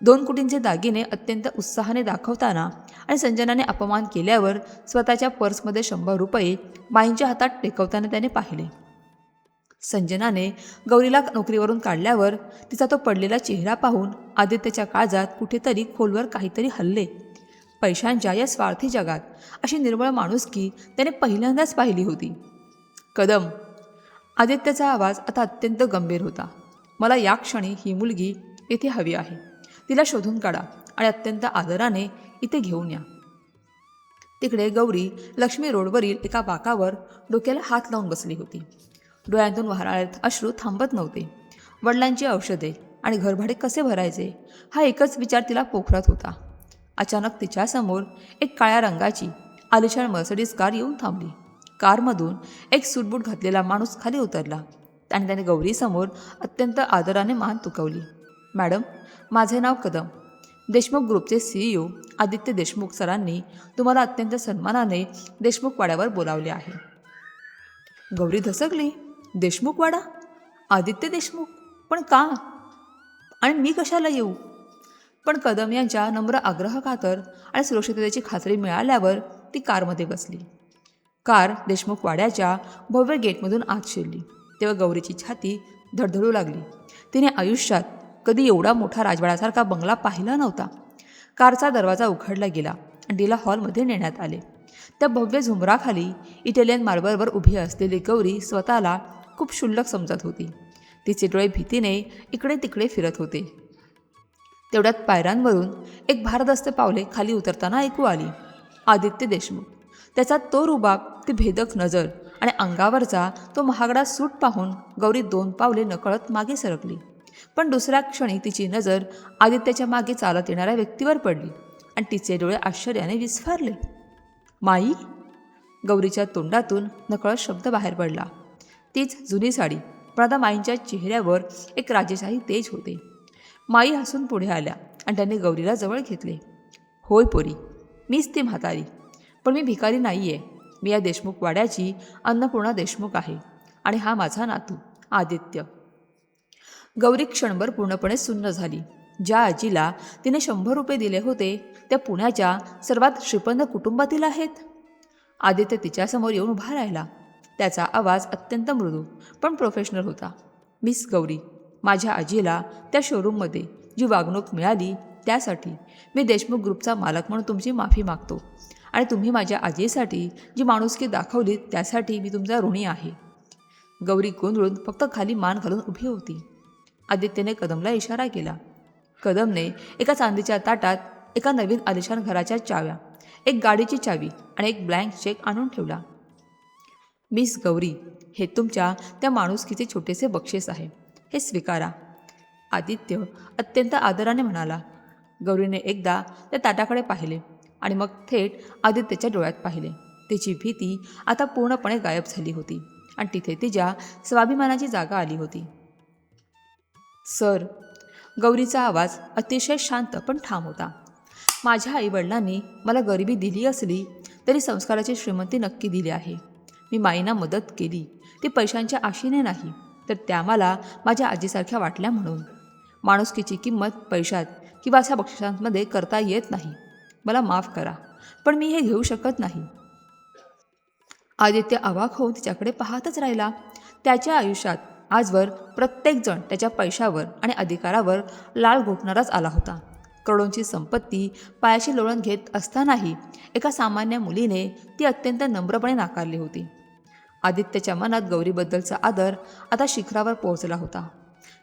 2 कोटींचे दागिने अत्यंत उत्साहाने दाखवताना आणि संजनाने अपमान केल्यावर स्वतःच्या पर्समध्ये 100 रुपये माईंच्या हातात टेकवताना त्याने पाहिले. संजनाने गौरीला नोकरीवरून काढल्यावर तिचा तो पडलेला चेहरा पाहून आदित्यच्या काळजात कुठेतरी खोलवर काहीतरी हलले. पैशांच्या या स्वार्थी जगात अशी निर्मळ माणुसकी त्याने पहिल्यांदाच पाहिली होती. कदम, आदित्यचा आवाज आता अत्यंत गंभीर होता. मला या क्षणी ही मुलगी इथे हवी आहे. तिला शोधून काढा आणि अत्यंत आदराने इथे घेऊन या. तिकडे गौरी लक्ष्मी रोडवरील एका बाकावर डोक्याला हात लावून बसली होती. डोळ्यांतून वाहणारे अश्रू थांबत नव्हते. वडिलांची औषधे आणि घरभाडे कसे भरायचे हा एकच विचार तिला पोखरत होता. अचानक तिच्यासमोर एक काळ्या रंगाची आलिशान मर्सिडीज कार येऊन थांबली. कारमधून एक सूटबूट घातलेला माणूस खाली उतरला आणि त्याने गौरीसमोर अत्यंत आदराने मान तुकवली. मॅडम, माझे नाव कदम. देशमुख ग्रुपचे CEO आदित्य देशमुख सरांनी तुम्हाला अत्यंत सन्मानाने देशमुख वाड्यावर बोलावले आहे. गौरी धसकली. देशमुख वाडा? आदित्य देशमुख? पण का? आणि मी कशाला येऊ? पण कदम यांच्या नम्र आग्रहखातर आणि सुरक्षिततेची खात्री मिळाल्यावर ती कारमध्ये बसली. कार देशमुख वाड्याच्या भव्य गेटमधून आत शिरली तेव्हा गौरीची छाती धडधडू लागली. तिने आयुष्यात कधी एवढा मोठा राजवाड्यासारखा बंगला पाहिला नव्हता. कारचा दरवाजा उघडला गेला आणि तिला हॉलमध्ये नेण्यात आले. त्या भव्य झुंबराखाली इटालियन मार्बलवर उभी असलेली गौरी स्वतःला खूप क्षुल्लक समजत होती. तिचे डोळे भीतीने इकडे तिकडे फिरत होते. तेवढ्यात पायऱ्यांवरून एक भारदस्त पावले खाली उतरताना ऐकू आली. आदित्य देशमुख. त्याचा तो रुबाब, ती भेदक नजर आणि अंगावरचा तो महागडा सूट पाहून गौरी 2 पावले नकळत मागे सरकली. पण दुसऱ्या क्षणी तिची नजर आदित्यच्या मागे चालत येणाऱ्या व्यक्तीवर पडली आणि तिचे डोळे आश्चर्याने विस्फारले. माई? गौरीच्या तोंडातून नकळत शब्द बाहेर पडला. तीच जुनी साडी, पण आता माईंच्या चेहऱ्यावर एक राजेशाही तेज होते. माई हसून पुढे आल्या आणि त्यांनी गौरीला जवळ घेतले. होय पोरी, मीच ती म्हातारी. पण मी भिकारी नाही आहे. मी या देशमुख वाड्याची अन्नपूर्णा देशमुख आहे आणि हा माझा नातू आदित्य. गौरी क्षणभर पूर्णपणे सुन्न झाली. ज्या आजीला तिने 100 रुपये दिले होते त्या पुण्याच्या सर्वात श्रीमंत कुटुंबातील आहेत. आदित्य तिच्यासमोर येऊन उभा राहिला. त्याचा आवाज अत्यंत मृदू पण प्रोफेशनल होता. मिस गौरी, माझ्या आजीला त्या शोरूममध्ये जी वागणूक मिळाली त्यासाठी मी देशमुख ग्रुपचा मालक म्हणून तुमची माफी मागतो आणि तुम्ही माझ्या आजीसाठी जी माणुसकी दाखवली त्यासाठी मी तुमचा ऋणी आहे. गौरी गोंधळून फक्त खाली मान घालून उभी होती. आदित्यने कदमला इशारा केला. कदमने एका चांदीच्या ताटात एका नवीन आलिशान घराच्या चाव्या, एक गाडीची चावी आणि एक ब्लँक चेक आणून ठेवला. मिस गौरी, हे तुमच्या त्या माणुसकीचे छोटेसे बक्षीस आहे. हे स्वीकारा. आदित्य अत्यंत आदराने म्हणाला. गौरीने एकदा त्या ताटाकडे पाहिले आणि मग थेट आदित्यच्या डोळ्यात पाहिले. तिची भीती आता पूर्णपणे गायब झाली होती आणि तिथे तिच्या स्वाभिमानाची जागा आली होती. सर, गौरीचा आवाज अतिशय शांत पण ठाम होता. माझ्या आईवडिलांनी मला गरिबी दिली असली तरी संस्काराची श्रीमंती नक्की दिली आहे. मी माईंना मदत केली, ती पैशांच्या आशेने नाही, तर त्या मला माझ्या आजीसारख्या वाटल्या म्हणून. माणुसकीची किंमत पैशात किंवा अशा बक्षिसांमध्ये करता येत नाही. मला माफ करा, पण मी हे घेऊ शकत नाही. आदित्य अवाक होऊन तिच्याकडे पाहतच राहिला. त्याच्या आयुष्यात आजवर प्रत्येकजण त्याच्या पैशावर आणि अधिकारावर लाळ घोटणाराच आला होता. करोडोंची संपत्ती पायाशी लोळण घेत असतानाही एका सामान्य मुलीने ती अत्यंत नम्रपणे नाकारली होती. आदित्यच्या मनात गौरीबद्दलचा आदर आता शिखरावर पोहोचला होता.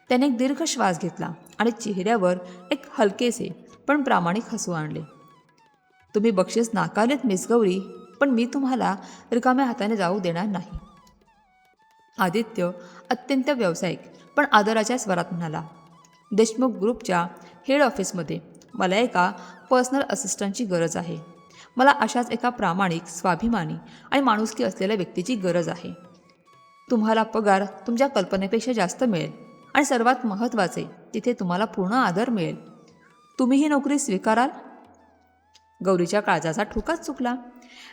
त्याने एक दीर्घ श्वास घेतला आणि चेहऱ्यावर एक हलकेसे पण प्रामाणिक हसू आणले. तुम्ही बक्षीस नाकारलेत मिस गौरी, पण मी तुम्हाला रिकाम्या हाताने जाऊ देणार नाही. आदित्य अत्यंत व्यावसायिक पण आदराच्या स्वरात म्हणाला. देशमुख ग्रुपच्या हेड ऑफिसमध्ये मला एका पर्सनल असिस्टंटची गरज आहे. मला अशाच एका प्रामाणिक, स्वाभिमानी आणि माणुसकी असलेल्या व्यक्तीची गरज आहे. तुम्हाला पगार तुमच्या कल्पनेपेक्षा जास्त मिळेल आणि सर्वात महत्त्वाचे, तिथे तुम्हाला पूर्ण आदर मिळेल. तुम्ही ही नोकरी स्वीकाराल? गौरीच्या काळजाचा ठोकाच चुकला.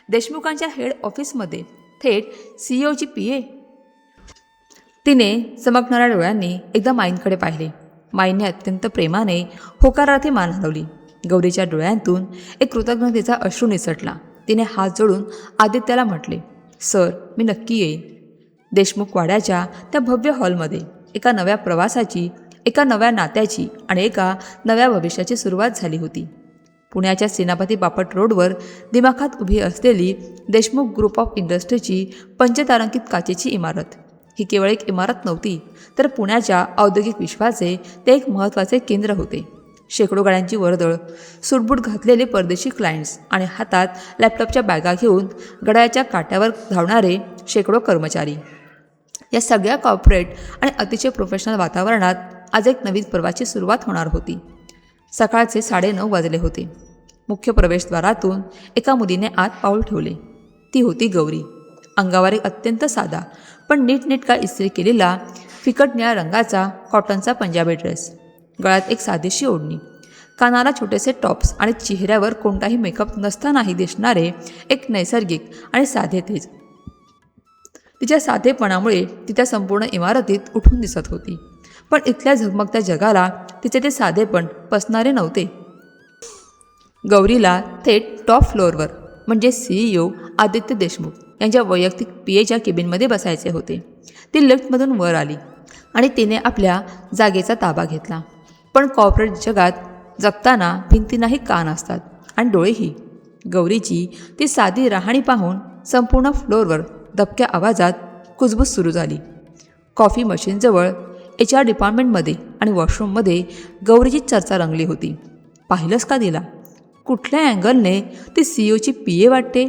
देशमुखांच्या हेड ऑफिसमध्ये थेट सीईओची पीए. तिने चमकणाऱ्या डोळ्यांनी एकदा माईंकडे पाहिले. माईंने अत्यंत प्रेमाने होकारार्थी मान हलवली. गौरीच्या डोळ्यांतून एक कृतज्ञतेचा अश्रू निसटला. तिने हात जोडून आदित्याला म्हटले, सर, मी नक्की येईन. देशमुख वाड्याच्या त्या भव्य हॉलमध्ये एका नव्या प्रवासाची, एका नव्या नात्याची आणि एका नव्या भविष्याची सुरुवात झाली होती. पुण्याच्या सेनापती बापट रोडवर दिमाखात उभी असलेली देशमुख ग्रुप ऑफ इंडस्ट्रीची पंचतारांकित काचेची इमारत ही केवळ एक इमारत नव्हती, तर पुण्याच्या औद्योगिक विश्वाचे ते एक महत्त्वाचे केंद्र होते. शेकडो गाड्यांची वर्दळ, सूटबूट घातलेले परदेशी क्लायंट्स आणि हातात लॅपटॉपच्या बॅगा घेऊन गडाच्या काट्यावर धावणारे शेकडो कर्मचारी. या सगळ्या कॉर्पोरेट आणि अतिशय प्रोफेशनल वातावरणात आज एक नवीन पर्वाची सुरुवात होणार होती. सकाळचे 9:30 वाजले होते. मुख्य प्रवेशद्वारातून एका मुलीने आत पाऊल ठेवले. ती होती गौरी. अंगावर एक अत्यंत साधा पण नीटनेटका इस्त्री केलेला फिकट निळ्या रंगाचा कॉटनचा पंजाबी ड्रेस, गळ्यात एक साधीशी ओढणी, कानाला छोटेसे टॉप्स आणि चेहऱ्यावर कोणताही मेकअप नसतानाही दिसणारे एक नैसर्गिक आणि साधे तेज. तिच्या साधेपणामुळे ती त्या संपूर्ण इमारतीत उठून दिसत होती. पण इथल्या झगमगत्या जगाला तिचे ते साधेपण पसणारे नव्हते. गौरीला थेट टॉप फ्लोअरवर म्हणजे सीईओ आदित्य देशमुख यांच्या वैयक्तिक पीएच्या केबिनमध्ये बसायचे होते. ती लिफ्टमधून वर आली आणि तिने आपल्या जागेचा ताबा घेतला. पण कॉर्पोरेट जगात जगताना भिंतींनाही कान असतात आणि डोळेही. गौरीची ती साधी राहणी पाहून संपूर्ण फ्लोअरवर दबक्या आवाजात कुजबूज सुरू झाली. कॉफी मशीनजवळ, HR डिपार्टमेंटमध्ये आणि वॉशरूममध्ये गौरीची चर्चा रंगली होती. पाहिलंच का तिला? कुठल्या अँगलने ती सीईओची पीए वाटते?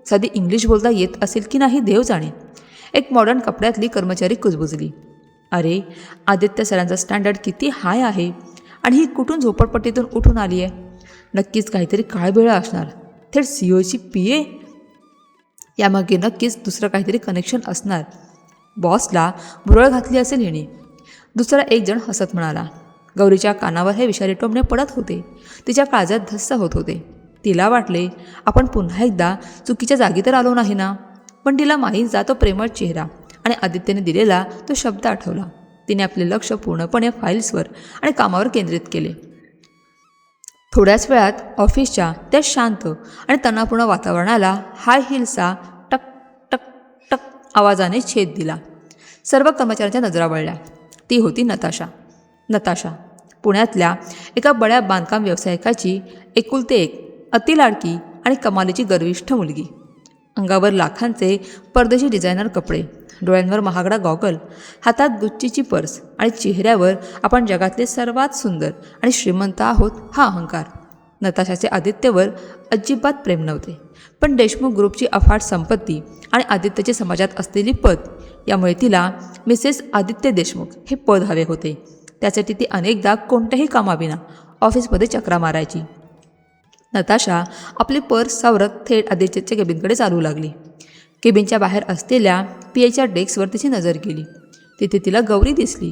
साधी इंग्लिश बोलता येत असेल की नाही देव जाणे. एक मॉडर्न कपड्यातली कर्मचारी कुजबुजली. अरे, आदित्य सरांचा स्टँडर्ड किती हाय आहे आणि ही कुठून झोपडपट्टीतून उठून आली आहे. नक्कीच काहीतरी काळबेळा असणार. थेट सीईओची पीए? यामागे नक्कीच दुसरं काहीतरी कनेक्शन असणार. बॉसला भुरळ घातली असेल हिने. दुसरा एक जण हसत म्हणाला. गौरीच्या कानावर हे विषारी टोमणे पडत होते. तिच्या काळजात धस्स होत होते. तिला वाटले, आपण पुन्हा एकदा चुकीच्या जागी तर आलो नाही ना. पण तिला माहीचा तो प्रेमळ चेहरा आणि आदित्यने दिलेला तो शब्द आठवला. तिने आपले लक्ष पूर्णपणे फाईल्सवर आणि कामावर केंद्रित केले. थोड्याच वेळात ऑफिसच्या त्या शांत आणि तणावपूर्ण वातावरणाला हाय हिल्सचा टक टक टक आवाजाने छेद दिला. सर्व कर्मचाऱ्यांच्या नजरा वळल्या. ती होती नताशा, पुण्यातल्या एका बड्या बांधकाम व्यावसायिकाची एकुलते एक, अतिलाडकी आणि कमालीची गर्विष्ठ मुलगी. अंगावर लाखांचे परदेशी डिझायनर कपडे, डोळ्यांवर महागडा गॉगल, हातात गुच्चीची पर्स आणि चेहऱ्यावर आपण जगातले सर्वात सुंदर आणि श्रीमंत आहोत हा अहंकार. नताशाचे आदित्यवर अजिबात प्रेम नव्हते. पण देशमुख ग्रुपची अफाट संपत्ती आणि आदित्यचे समाजात असलेली पद यामुळे तिला मिसेस आदित्य देशमुख हे पद हवे होते. त्यासाठी ती अनेकदा कोणत्याही कामाविना ऑफिसमध्ये चक्रा मारायची. नताशा आपली पर्स सावरत थेट आदित्यच्या केबिनकडे चालू लागली. केबिनच्या बाहेर असलेल्या पीएच्या डेस्कवर तिची नजर गेली. तिथे तिला गौरी दिसली.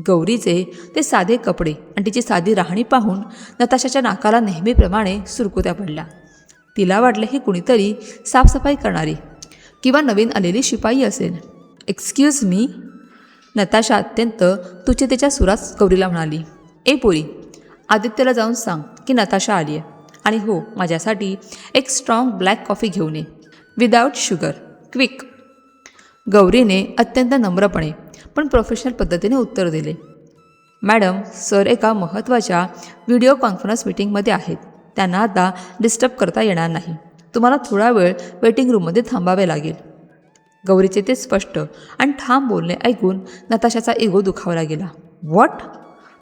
गौरीचे ते साधे कपडे आणि तिची साधी राहणी पाहून नताशाच्या नाकाला नेहमीप्रमाणे सुरकुत्या पडल्या. तिला वाटले हे कुणीतरी साफसफाई करणारी किंवा नवीन आलेली शिपाई असेल. एक्सक्यूज मी, नताशा अत्यंत तुच्छतेच्या सुरात गौरीला म्हणाली. ए पोरी, आदित्यला जाऊन सांग की नताशा आली आहे आणि हो, माझ्यासाठी एक स्ट्रॉंग ब्लॅक कॉफी घेऊन ये, विदाऊट शुगर, क्विक. गौरीने अत्यंत नम्रपणे पण प्रोफेशनल पद्धतीने उत्तर दिले. मॅडम, सर एका महत्त्वाच्या व्हिडिओ कॉन्फरन्स मीटिंगमध्ये आहेत. त्यांना आता डिस्टर्ब करता येणार नाही. तुम्हाला थोडा वेळ वेटिंग रूममध्ये थांबावे लागेल. गौरीचे ते स्पष्ट आणि ठाम बोलणे ऐकून नताशाचा इगो दुखावला गेला. व्हॉट?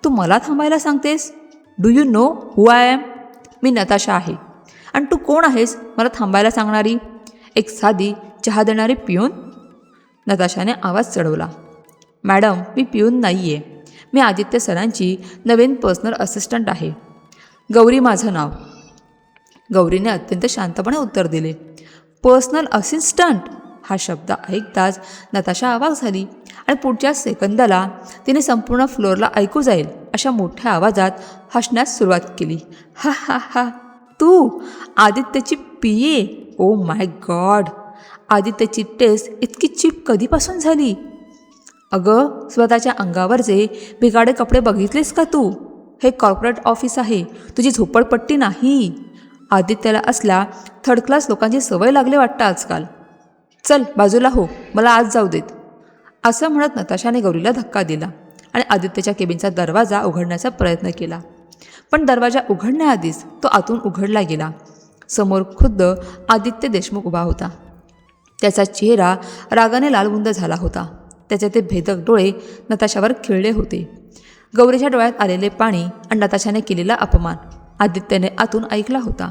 तू मला थांबायला सांगतेस? Do you know who I am? मी नताशा आहे. आणि तू कोण आहेस मला थांबायला सांगणारी? एक साधी चहा देणारी पिऊन? नताशाने आवाज चढवला. मॅडम, मी पिऊन नाही आहे. मी आदित्य सरांची नवीन पर्सनल असिस्टंट आहे. गौरी माझं नाव. गौरीने अत्यंत शांतपणे उत्तर दिले. Personal assistant? हा शब्द ऐकताच नताशा अवाक झाली आणि पुढच्या सेकंदाला तिने संपूर्ण फ्लोअरला ऐकू जाईल अशा मोठ्या आवाजात हसण्यास सुरुवात केली. हा हा हा, तू आदित्यची पीए? ओ माय गॉड, आदित्यची टेस्ट इतकी चीप कधीपासून झाली? अगं, स्वतःच्या अंगावरचे भिगाडे कपडे बघितलेस का तू? हे कॉर्पोरेट ऑफिस आहे, तुझी झोपडपट्टी नाही. आदित्यला असल्या थर्ड क्लास लोकांची सवय लागली वाटतं आजकाल. चल बाजूला हो, मला आज जाऊ देत. असं म्हणत नताशाने गौरीला धक्का दिला आणि आदित्यच्या केबिनचा दरवाजा उघडण्याचा प्रयत्न केला. पण दरवाजा उघडण्याआधीच तो आतून उघडला गेला. समोर खुद्द आदित्य देशमुख उभा होता. त्याचा चेहरा रागाने लालबुंद झाला होता. त्याचे ते भेदक डोळे नताशावर खिळले होते. गौरीच्या डोळ्यात आलेले पाणी आणि नताशाने केलेला अपमान आदित्यने आतून ऐकला होता.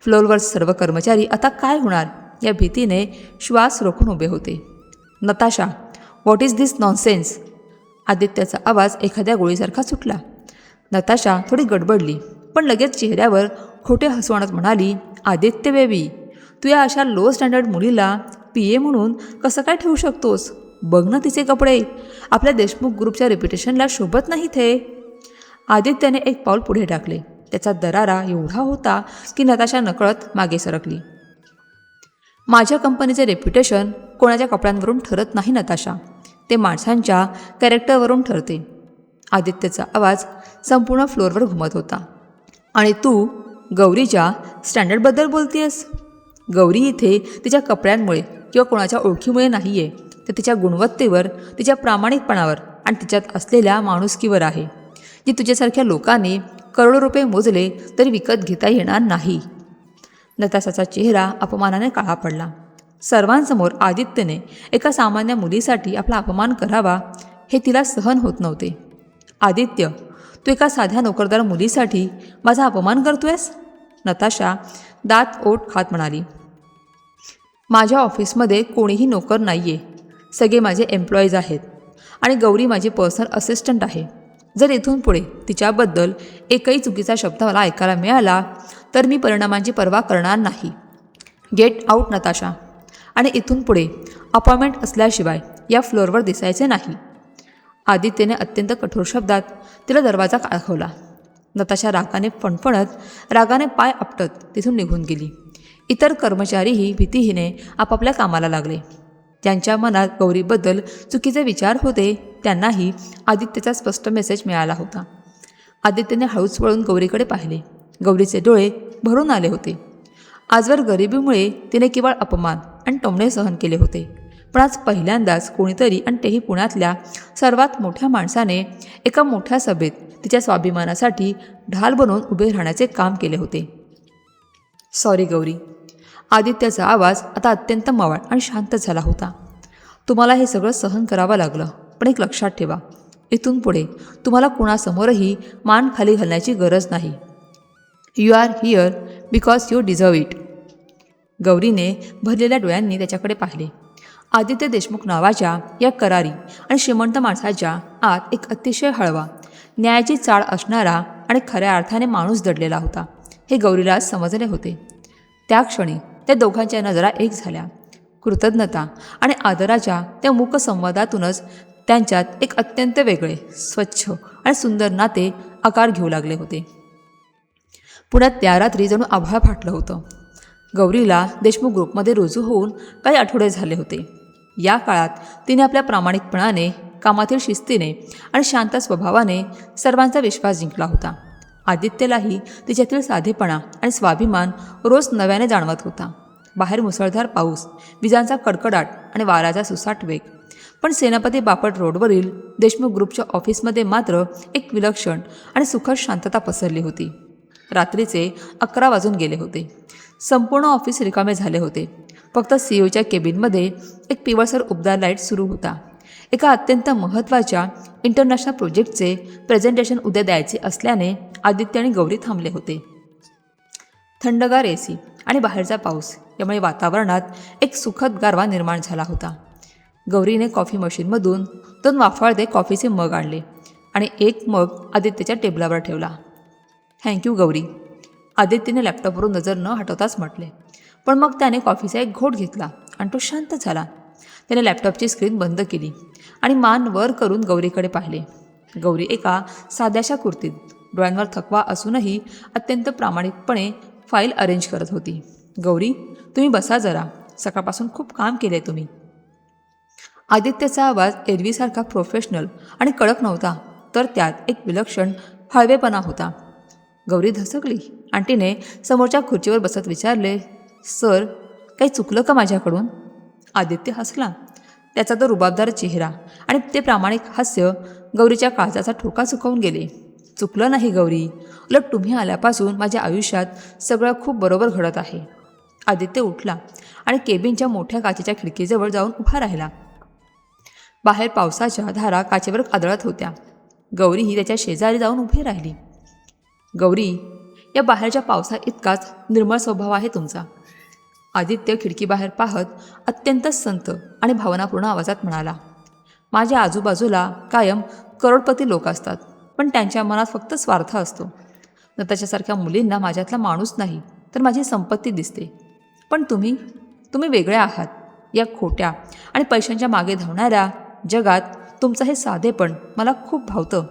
फ्लोअरवर सर्व कर्मचारी आता काय होणार या भीतीने श्वास रोखून उभे होते. Natasha, what is this nonsense? आदित्यचा आवाज एखाद्या गोळीसारखा सुटला. नताशा थोडी गडबडली, पण लगेच चेहऱ्यावर खोटे हसू आणत म्हणाली, आदित्य बेबी, तू या अशा लो स्टँडर्ड मुलीला पीए म्हणून कसं काय ठेवू शकतोस? बघ ना तिचे कपडे, आपल्या देशमुख ग्रुपच्या रेप्युटेशनला शोभत नाहीत हे. आदित्यने एक पाऊल पुढे टाकले. त्याचा दरारा एवढा होता की नताशा नकळत मागे सरकली. माझ्या कंपनीचे रेप्युटेशन कोणाच्या कपड्यांवरून ठरत नाही नताशा, ते माणसांच्या कॅरेक्टरवरून ठरते. आदित्यचा आवाज संपूर्ण फ्लोअरवर घुमत होता. आणि तू गौरीच्या स्टँडर्डबद्दल बोलतेस? गौरी इथे तिच्या कपड्यांमुळे किंवा कोणाच्या ओळखीमुळे नाही आहे, तर तिच्या गुणवत्तेवर, तिच्या प्रामाणिकपणावर आणि तिच्यात असलेल्या माणुसकीवर आहे, जी तुझ्यासारख्या लोकांनी करोडो रुपये मोजले तरी विकत घेता येणार नाही. नताशाचा चेहरा अपमानाने काळा पडला. सर्वांसमोर आदित्यने एका सामान्य मुलीसाठी आपला अपमान करावा हे तिला सहन होत नव्हते. आदित्य, तू एका साध्या नोकरदार मुलीसाठी माझा अपमान करतोयस? नताशा दात ओठ खात म्हणाली. माझ्या ऑफिसमध्ये कोणीही नोकर नाही आहे, सगळे माझे एम्प्लॉईज आहेत आणि गौरी माझी पर्सनल असिस्टंट आहे. जर इथून पुढे तिच्याबद्दल एकही चुकीचा शब्द मला ऐकायला मिळाला तर मी परिणामांची पर्वा करणार नाही. गेट आऊट नताशा, आणि इथून पुढे अपॉइंटमेंट असल्याशिवाय या फ्लोअरवर दिसायचे नाही. आदित्यने अत्यंत कठोर शब्दात तिला दरवाजा दाखवला. नताशा रागाने फणफणत, रागाने पाय आपटत तिथून निघून गेली. इतर कर्मचारीही भीतीहीने आपापल्या कामाला लागले. ज्यांच्या मनात गौरीबद्दल चुकीचे विचार होते त्यांनाही आदित्यचा स्पष्ट मेसेज मिळाला होता. आदित्यने हळूच वळून गौरीकडे पाहिले. गौरीचे डोळे भरून आले होते. आजवर गरिबीमुळे तिने केवळ अपमान आणि टोमणे सहन केले होते, पण आज पहिल्यांदाच कोणीतरी, आणि तेही पुण्यातल्या सर्वात मोठ्या माणसाने, एका मोठ्या सभेत तिच्या स्वाभिमानासाठी ढाल बनवून उभे राहण्याचे काम केले होते. सॉरी गौरी. आदित्यचा आवाज आता अत्यंत मवाळ आणि शांत झाला होता. तुम्हाला हे सगळं सहन करावं लागलं, पण एक लक्षात ठेवा, इथून पुढे तुम्हाला कुणासमोरही मान खाली घालण्याची गरज नाही. You are here because you deserve it. गौरीने भरलेल्या डोळ्यांनी त्याच्याकडे पाहिले. आदित्य देशमुख नावाच्या या करारी आणि श्रीमंत माणसाच्या आत एक अतिशय हळवा, न्यायाची चाळ असणारा आणि खऱ्या अर्थाने माणूस दडलेला होता, हे गौरीला समजले होते. त्या क्षणी त्या दोघांच्या नजरा एक झाल्या. कृतज्ञता आणि आदराच्या त्या मूक संवादातूनच त्यांच्यात एक अत्यंत वेगळे, स्वच्छ आणि सुंदर नाते आकार घेऊ लागले होते. पुण्यात त्या रात्री जणू आभाळ फाटलं होतं. गौरीला देशमुख ग्रुपमध्ये रुजू होऊन काही आठवडे झाले होते. या काळात तिने आपल्या प्रामाणिकपणाने, कामातील शिस्तीने आणि शांत स्वभावाने सर्वांचा विश्वास जिंकला होता. आदित्यलाही तिच्यातील साधेपणा आणि स्वाभिमान रोज नव्याने जाणवत होता. बाहेर मुसळधार पाऊस, विजांचा कडकडाट आणि वाऱ्याचा सुसाट वेग, पण सेनापती बापट रोडवरील देशमुख ग्रुपच्या ऑफिसमध्ये मात्र एक विलक्षण आणि सुखद शांतता पसरली होती. रात्रीचे 11 वाजून गेले होते. संपूर्ण ऑफिस रिकामे झाले होते. फक्त सीईओच्या केबिनमध्ये एक पिवळसर उबदार लाईट सुरू होता. एका अत्यंत महत्त्वाच्या इंटरनॅशनल प्रोजेक्टचे प्रेझेंटेशन उद्या द्यायचे असल्याने आदित्य आणि गौरी थांबले होते. थंडगार एसी आणि बाहेरचा पाऊस यामुळे वातावरणात एक सुखद गारवा निर्माण झाला होता. गौरीने कॉफी मशीनमधून 2 वाफाळते कॉफीचे मग आणले आणि एक मग आदित्यच्या टेबलावर ठेवला. थँक्यू गौरी, आदित्यने लॅपटॉपवरून नजर न हटवताच म्हटले. पण मग त्याने कॉफीचा एक घोट घेतला आणि तो शांत झाला. त्याने लॅपटॉपची स्क्रीन बंद केली आणि मान वर करून गौरीकडे पाहिले. गौरी एका साध्याशा कुर्तीत, डोळ्यांवर थकवा असूनही अत्यंत प्रामाणिकपणे फाईल अरेंज करत होती. गौरी, तुम्ही बसा जरा, सकाळपासून खूप काम केले तुम्ही. आदित्यचा आवाज एरवीसारखा प्रोफेशनल आणि कडक नव्हता, तर त्यात एक विलक्षण हळवेपणा होता. गौरी धसकली आणि तिने समोरच्या खुर्चीवर बसत विचारले, सर, काही चुकलं का माझ्याकडून? आदित्य हसला. त्याचा तो रुबाबदार चेहरा आणि ते प्रामाणिक हास्य गौरीच्या काळजाचा ठोका चुकवून गेले. चुकलं नाही गौरी, उलट तुम्ही आल्यापासून माझ्या आयुष्यात सगळं खूप बरोबर घडत आहे. आदित्य उठला आणि केबिनच्या मोठ्या काचेच्या खिडकीजवळ जाऊन उभा राहिला. बाहेर पावसाच्या धारा काचेवर आदळत होत्या. गौरीही त्याच्या शेजारी जाऊन उभी राहिली. गौरी, या बाहेरच्या पावसा इतकाच निर्मळ स्वभाव आहे तुमचा. आदित्य खिडकीबाहेर पाहत अत्यंत संत आणि भावनापूर्ण आवाजात म्हणाला, माझ्या आजूबाजूला कायम करोडपती लोक असतात, पण त्यांच्या मनात फक्त स्वार्थ असतो. नताशासारख्या मुलींना माझ्यातला माणूस नाही तर माझी संपत्ती दिसते. पण तुम्ही वेगळे आहात. या खोट्या आणि पैशांच्या मागे धावणाऱ्या जगात तुमचं हे साधेपण मला खूप भावतं.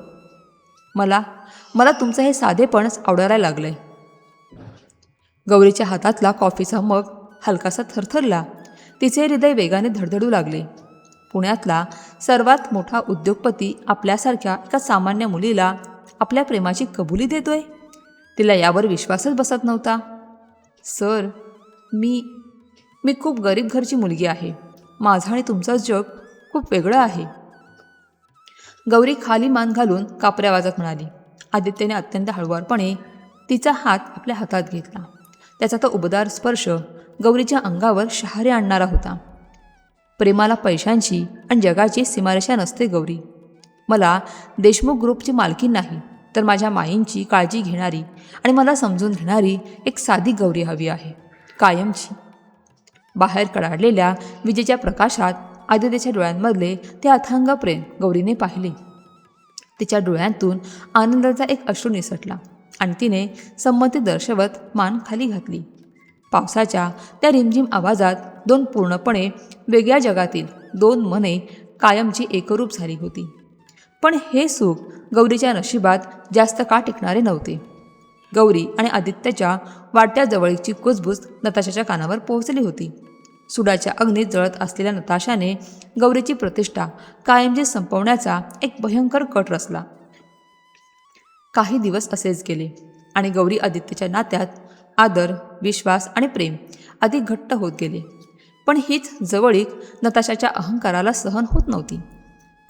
मला तुमचं हे साधेपणच आवडायला लागलंय. गौरीच्या हातातला कॉफीचा मग हलकासा थरथरला. तिचे हृदय वेगाने धडधडू लागले. पुण्यातला सर्वात मोठा उद्योगपती आपल्यासारख्या एका सामान्य मुलीला आपल्या प्रेमाची कबुली देतोय. तिला यावर विश्वासच बसत नव्हता. सर, मी खूप गरीब घरची मुलगी आहे. माझं आणि तुमचं जग खूप वेगळं आहे. गौरी खाली मान घालून कापऱ्या आवाजात म्हणाली. आदित्यने अत्यंत हळुवारपणे तिचा हात आपल्या हातात घेतला. त्याचा तो उबदार स्पर्श गौरीच्या अंगावर शहारे आणणारा होता. प्रेमाला पैशांची आणि जगाची सीमारेषा नसते गौरी. मला देशमुख ग्रुपची मालकी नाही, तर माझ्या माईंची काळजी घेणारी आणि मला समजून घेणारी एक साधी गौरी हवी आहे, कायमची. बाहेर कडाडलेल्या विजेच्या प्रकाशात आदित्यच्या डोळ्यांमधले ते अथांग प्रेम गौरीने पाहिले. तिच्या डोळ्यांतून आनंदाचा एक अश्रू निसटला आणि तिने संमती दर्शवत मान खाली घातली. पावसाच्या त्या रिमझिम आवाजात 2 पूर्णपणे वेगळ्या जगातील 2 मने कायमची एकरूप झाली होती. पण हे सुख गौरीच्या नशिबात जास्त काळ टिकणारे नव्हते. गौरी आणि आदित्यच्या वाढत्या जवळीची कुजबुज नताशाच्या कानावर पोहोचली होती. सुडाच्या अग्नीत जळत असलेल्या नताशाने गौरीची प्रतिष्ठा कायमची संपवण्याचा एक भयंकर कट रचला. काही दिवस असेच गेले आणि गौरी आदित्यच्या नात्यात आदर, विश्वास आणि प्रेम अधिक घट्ट होत गेले. पण हीच जवळीक नताशाच्या अहंकाराला सहन होत नव्हती.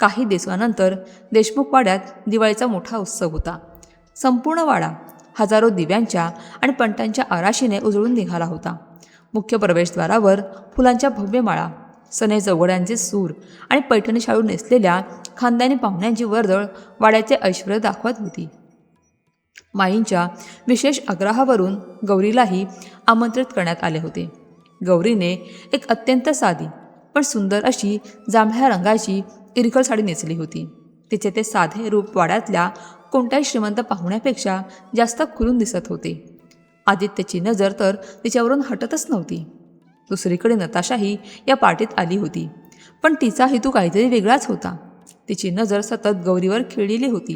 काही दिवसानंतर देशमुख वाड्यात दिवाळीचा मोठा उत्सव होता. संपूर्ण वाडा हजारो दिव्यांच्या आणि पणत्यांच्या आराशीने उजळून निघाला होता. मुख्य प्रवेशद्वारावर फुलांच्या भव्य माळा, सने चौघड्यांचे सूर आणि पैठणी शाळू नेसलेल्या खानदानी पाहुण्यांची वर्दळ वाड्याचे ऐश्वर्य दाखवत होती. माईंच्या विशेष आग्रहावरून गौरीलाही आमंत्रित करण्यात आले होते. गौरीने एक अत्यंत साधी पण सुंदर अशी जांभळ्या रंगाची इरकल साडी नेसली होती. तिचे ते साधे रूप वाड्यातल्या कोणत्याही श्रीमंत पाहुण्यापेक्षा जास्त खुलून दिसत होते. आदित्यची नजर तर तिच्यावरून हटतच नव्हती. दुसरीकडे नताशाही या पार्टीत आली होती, पण तिचा हेतू काहीतरी वेगळाच होता. तिची नजर सतत गौरीवर खिळलेली होती.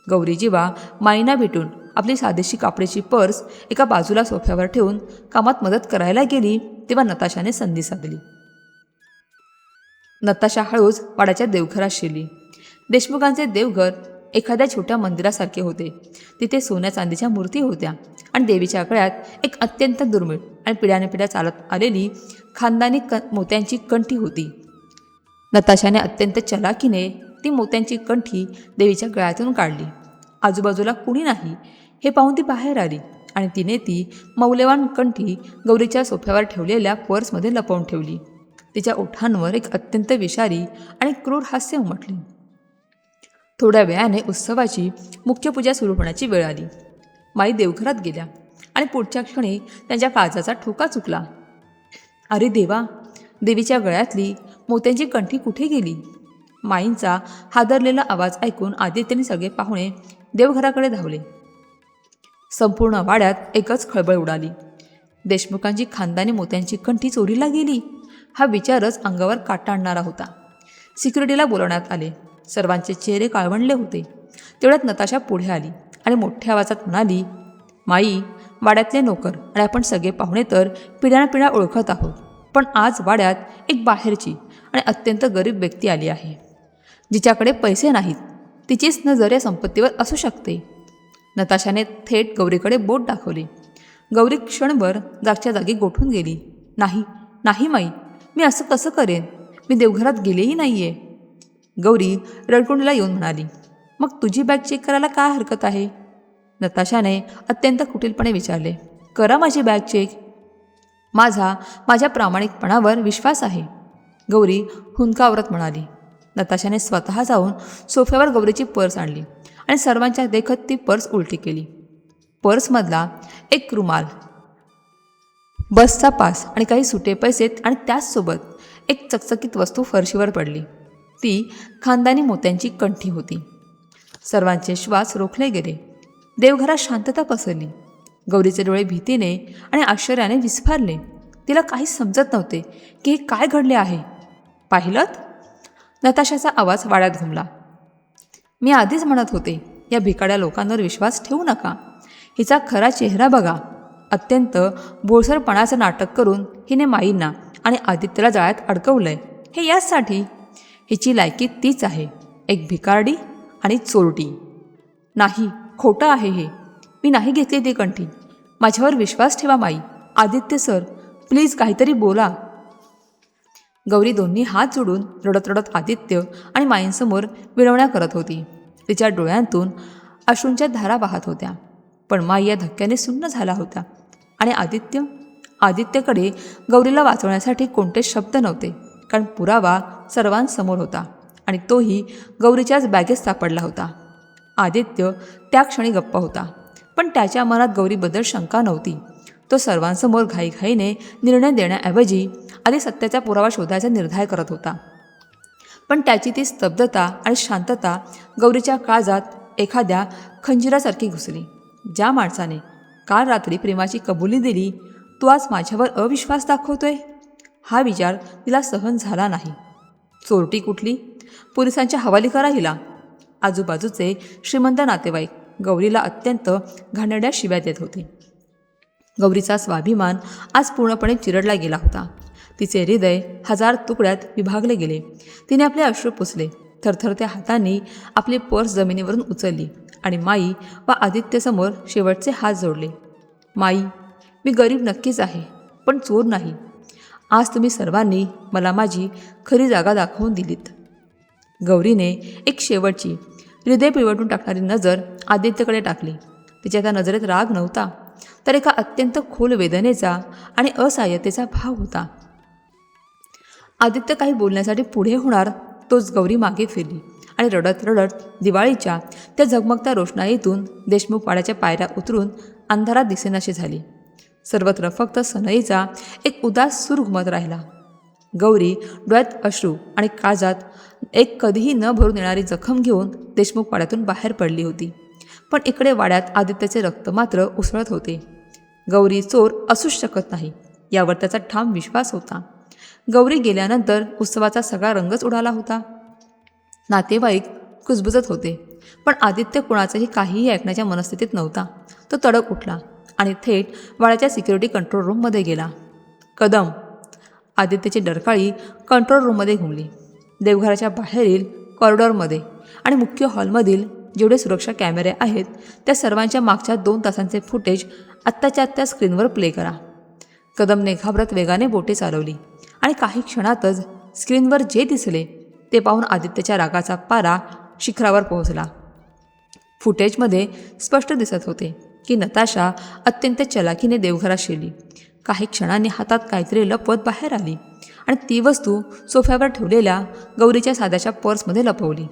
गौरी जेव्हा माईंना भेटून आपली साधीशी कापडीची पर्स एका बाजूला सोफ्यावर ठेवून कामात मदत करायला गेली, तेव्हा नताशाने संधी साधली. नताशा हळूच वाड्याच्या देवघरात शिरली. देशमुखांचे देवघर एखाद्या छोट्या मंदिरासारखे होते. तिथे सोन्या चांदीच्या मूर्ती होत्या आणि देवीच्या गळ्यात एक अत्यंत दुर्मिळ आणि पिढ्यानपिढ्या चालत आलेली खानदानी मोत्यांची कंठी होती. नताशाने अत्यंत चलाकीने ती मोत्यांची कंठी देवीच्या गळ्यातून काढली. आजूबाजूला कुणी नाही हे पाहून ती बाहेर आली आणि तिने ती मौल्यवान कंठी गौरीच्या सोफ्यावर ठेवलेल्या पर्समध्ये लपवून ठेवली. तिच्या ओठांवर एक अत्यंत विषारी आणि क्रूर हास्य उमटले. थोड्या वेळाने उत्सवाची मुख्य पूजा सुरू होण्याची वेळ आली. माई देवघरात गेल्या आणि पुढच्या क्षणी त्यांच्या काळजाचा ठोका चुकला. अरे देवा, देवीच्या गळ्यातली मोत्यांची कंठी कुठे गेली? माईंचा हादरलेला आवाज ऐकून आदित्यने सगळे पाहुणे देवघराकडे धावले. संपूर्ण वाड्यात एकच खळबळ उडाली. देशमुखांची खानदानी मोत्यांची कंठी चोरीला गेली हा विचारच अंगावर काटा आणणारा होता. सिक्युरिटीला बोलवण्यात आले. सर्वांचे चेहरे काळवंडले होते. तेवढ्यात नताशा पुढे आली आणि मोठ्या आवाजात म्हणाली, माई, वाड्यातले नोकर आणि आपण सगळे पाहुणे तर पिढ्यानपिढ्या ओळखत आहोत, पण आज वाड्यात एक बाहेरची आणि अत्यंत गरीब व्यक्ती आली आहे, जिच्याकडे पैसे नाहीत. तिचीच नजर या संपत्तीवर असू शकते. नताशाने थेट गौरीकडे बोट दाखवले. गौरी क्षणभर जागच्या जागी गोठून गेली. नाही नाही माई, मी असं कसं करेन? मी देवघरात गेलेही नाही आहे. गौरी रडकुंडीला येऊन म्हणाली, मग तुझी बॅग चेक करायला काय हरकत आहे? नताशाने अत्यंत कुटीलपणे विचारले. करा माझी बॅग चेक. माझ्या प्रामाणिकपणावर विश्वास आहे, गौरी हुंदकावरत म्हणाली. नताशाने स्वतः जाऊन सोफ्यावर गौरीची पर्स आणली आणि सर्वांच्या देखत ती पर्स उलटी केली. पर्समधला एक रुमाल, बसचा पास आणि काही सुटे पैसे आणि त्याचसोबत एक चकचकीत वस्तू फरशीवर पडली. ती खानदानी मोत्यांची कंठी होती. सर्वांचे श्वास रोखले गेले. देवघरात शांतता पसरली. गौरीचे डोळे भीतीने आणि आश्चर्याने विस्फारले. तिला काहीच समजत नव्हते की हे काय घडले आहे. पाहिलंत? नताशाचा आवाज वाड्यात घुमला. मी आधीच म्हणत होते, या भिकाड्या लोकांवर विश्वास ठेवू नका. हिचा खरा चेहरा बघा. अत्यंत बोळसरपणाचं नाटक करून हिने माईंना आणि आदित्यला जाळ्यात अडकवलंय. हे याचसाठी. हिची लायकी तीच आहे, एक भिकारडी आणि चोरटी. नाही, खोटं आहे हे. मी नाही घेतली ती कंठी. माझ्यावर विश्वास ठेवा माई. आदित्य सर, प्लीज काहीतरी बोला. गौरी दोन्ही हात जोडून रडत रडत आदित्य आणि माईंसमोर विनवण्या करत होती. तिच्या डोळ्यांतून अश्रूंच्या धारा वाहत होत्या. पण माई या धक्क्याने सुन्न झाला होता. आणि आदित्यकडे गौरीला वाचवण्यासाठी कोणतेच शब्द नव्हते, कारण पुरावा सर्वांसमोर होता आणि तोही गौरीच्याच बॅगेत सापडला होता. आदित्य त्या क्षणी गप्प होता, पण त्याच्या मनात गौरीबद्दल शंका नव्हती. तो सर्वांसमोर घाईघाईने निर्णय देण्याऐवजी आधी सत्याचा पुरावा शोधायचा निर्धार करत होता. पण त्याची ती स्तब्धता आणि शांतता गौरीच्या काळजात एखाद्या खंजिरासारखी घुसली. ज्या माणसाने काल रात्री प्रेमाची कबुली दिली, तो आज माझ्यावर अविश्वास दाखवतोय, हा विचार तिला सहन झाला नाही. चोरटी कुठली? पोलिसांच्या हवाली करा हिला. आजूबाजूचे श्रीमंत नातेवाईक गौरीला अत्यंत घाणेरड्या शिव्या देत होते. गौरीचा स्वाभिमान आज पूर्णपणे चिरडला गेला होता. तिचे हृदय 1000 तुकड्यात विभागले गेले. तिने आपले अश्रू पुसले. थरथरत्या हातांनी आपली पर्स जमिनीवरून उचलली आणि माई व आदित्यसमोर शेवटचे हात जोडले. माई, मी गरीब नक्कीच आहे, पण चोर नाही. आज तुम्ही सर्वांनी मला माझी खरी जागा दाखवून दिलीत. गौरीने एक शेवटची हृदय पिळवटून टाकणारी नजर आदित्यकडे टाकली. तिच्या त्या नजरेत राग नव्हता, तर एका अत्यंत खोल वेदनेचा आणि असहाय्यतेचा भाव होता. आदित्य काही बोलण्यासाठी पुढे होणार तोच गौरी मागे फिरली आणि रडत रडत दिवाळीच्या त्या झगमगत्या रोषणाईतून देशमुख वाड्याच्या पायऱ्या उतरून अंधारात दिसेनाशी झाली. सर्वत्र फक्त सनईचा एक उदास सूर घुमत राहिला. गौरी डोळ्यात अश्रू आणि काळजात एक कधीही न भरून येणारी जखम घेऊन देशमुख वाड्यातून बाहेर पडली होती. पण इकडे वाड्यात आदित्यचे रक्त मात्र उसळत होते. गौरी चोर असूच शकत नाही यावर त्याचा ठाम विश्वास होता. गौरी गेल्यानंतर उत्सवाचा सगळा रंगच उडाला होता. नातेवाईक कुजबुजत होते, पण आदित्य कुणाचंही काहीही ऐकण्याच्या मनस्थितीत नव्हता. तो तडक उठला आणि थेट वाड्याच्या सिक्युरिटी कंट्रोल रूममध्ये गेला. कदम. आदित्यची डरकाळी कंट्रोल रूममध्ये घुमली. देवघराच्या बाहेरील कॉरिडॉरमध्ये आणि मुख्य हॉलमधील जेवढे सुरक्षा कॅमेरे आहेत त्या सर्वांच्या मागच्या 2 तासांचे फुटेज आत्ताच्या आत्ता स्क्रीनवर प्ले करा. कदमने घाबरत वेगाने बोटे चालवली आणि काही क्षणातच स्क्रीनवर जे दिसले ते पाहून आदित्यच्या रागाचा पारा शिखरावर पोहोचला. फुटेजमध्ये स्पष्ट दिसत होते की नताशा अत्यंत चलाखीने देवघरात शिरली. काही क्षणांनी हातात काहीतरी लपवत बाहेर आली आणि ती वस्तू सोफ्यावर ठेवलेल्या गौरीच्या साध्याच्या पर्समध्ये लपवली.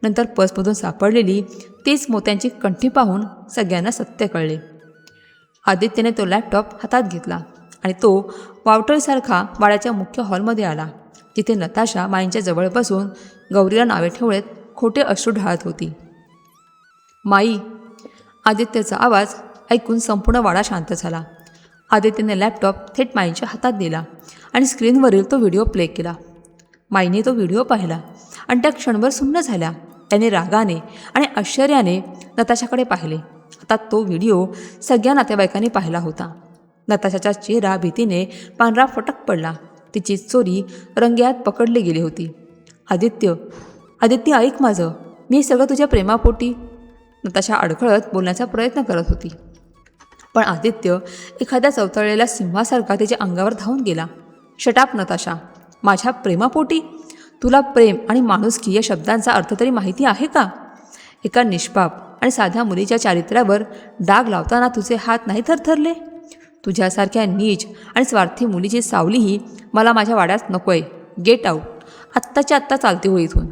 नंतर पर्समधून सापडलेली तीच मोत्यांची कंठी पाहून सगळ्यांना सत्य कळले. आदित्यने तो लॅपटॉप हातात घेतला आणि तो वावटळीसारखा वाड्याच्या मुख्य हॉलमध्ये आला, जिथे नताशा माईंच्या जवळ बसून गौरीला नावे ठेवत खोटे अश्रू ढाळत होती. माई. आदित्यचा आवाज ऐकून संपूर्ण वाडा शांत झाला. आदित्यने लॅपटॉप थेट माईंच्या हातात दिला आणि स्क्रीनवरील तो व्हिडिओ प्ले केला. माईने तो व्हिडिओ पाहिला आणि त्या क्षणभर सुन्न झाल्या. त्याने रागाने आणि आश्चर्याने नताशाकडे पाहिले. आता तो व्हिडिओ सगळ्या नातेवाईकांनी पाहिला होता. नताशाचा चेहरा भीतीने पांढरा फटक पडला. तिची चोरी रंगेहात पकडली गेली होती. आदित्य, आदित्य ऐक माझं, मी हे सगळं तुझ्या प्रेमापोटी. नताशा अडखळत बोलण्याचा प्रयत्न करत होती, पण आदित्य एखाद्या चवतळलेल्या सिंहासारखा तिच्या अंगावर धावून गेला. शटाप नताशा, माझ्या प्रेमापोटी? तुला प्रेम आणि माणुसकी या शब्दांचा अर्थ तरी माहिती आहे का? एका निष्पाप आणि साध्या मुलीच्या चारित्र्यावर डाग लावताना तुझे हात नाही थरथरले? तुझ्यासारख्या नीच आणि स्वार्थी मुलीची सावलीही मला माझ्या वाड्यात नकोय. Get out. आत्ताच्या आत्ता चालते हो इथून.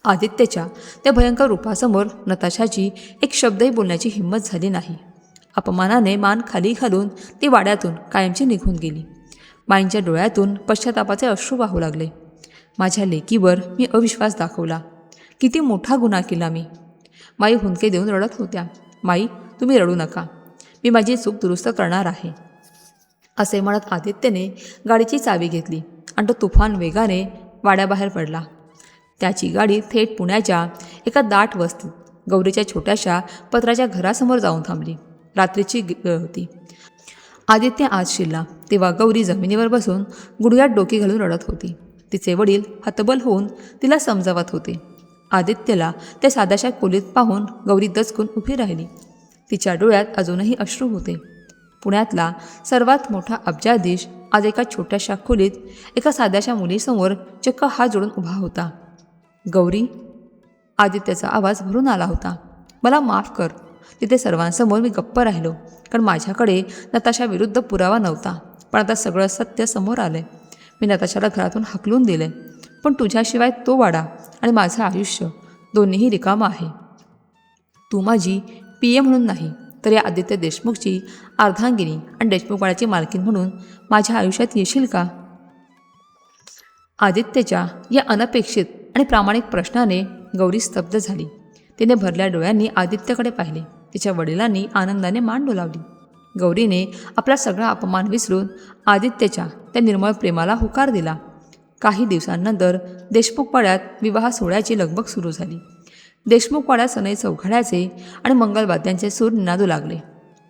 आदित्यच्या त्या भयंकर रूपासमोर नताशाची एक शब्दही बोलण्याची हिंमत झाली नाही. अपमानाने मान खाली घालून ती वाड्यातून कायमची निघून गेली. माईंच्या डोळ्यातून पश्चातापाचे अश्रू वाहू लागले. माझ्या लेकीवर मी अविश्वास दाखवला. किती मोठा गुन्हा केला मी. माई हुंदके देऊन रडत होत्या. माई, तुम्ही रडू नका, मी माझी चूक दुरुस्त करणार आहे. असे म्हणत आदित्यने गाडीची चावी घेतली आणि तो तुफान वेगाने वाड्याबाहेर पडला. त्याची गाडी थेट पुण्याच्या एका दाट वस्तीत गौरीच्या छोट्याशा पत्राच्या घरासमोर जाऊन थांबली. रात्रीची वेळ होती. आदित्य आज शिरला तेव्हा गौरी जमिनीवर बसून गुडघ्यात डोकी घालून रडत होती. तिचे वडील हतबल होऊन तिला समजावत होते. आदित्यला त्या साध्याशा खोलीत पाहून गौरी दचकून उभी राहिली. तिच्या डोळ्यात अजूनही अश्रू होते. पुण्यातला सर्वात मोठा अब्जाधीश आज एका छोट्याशा खोलीत एका साध्याशा मुलीसमोर चक्क हात जोडून उभा होता. गौरी. आदित्यचा आवाज भरून आला होता. मला माफ कर. तिथे सर्वांसमोर मी गप्प राहिलो, कारण माझ्याकडे नताशाविरुद्ध पुरावा नव्हता. पण आता सगळं सत्य समोर आलंय. मी नताशाला घरातून हाकलून दिले, पण तुझ्याशिवाय तो वाडा आणि माझं आयुष्य दोन्हीही रिकामं आहे. तू माझी PA म्हणून नाही, तर या आदित्य देशमुखची अर्धांगिनी आणि देशमुखवाड्याची मालकीन म्हणून माझ्या आयुष्यात येशील का? आदित्यच्या या अनपेक्षित आणि प्रामाणिक प्रश्नाने गौरी स्तब्ध झाली. तिने भरल्या डोळ्यांनी आदित्यकडे पाहिले. तिच्या वडिलांनी आनंदाने मान डोलावली. गौरीने आपला सगळा अपमान विसरून आदित्यच्या त्या निर्मळ प्रेमाला होकार दिला. काही दिवसांनंतर देशमुखवाड्यात विवाह सोहळ्याची लगबग सुरू झाली. देशमुखवाड्यात सनई चौघड्याचे आणि मंगलवाद्यांचे सूर निनादू लागले.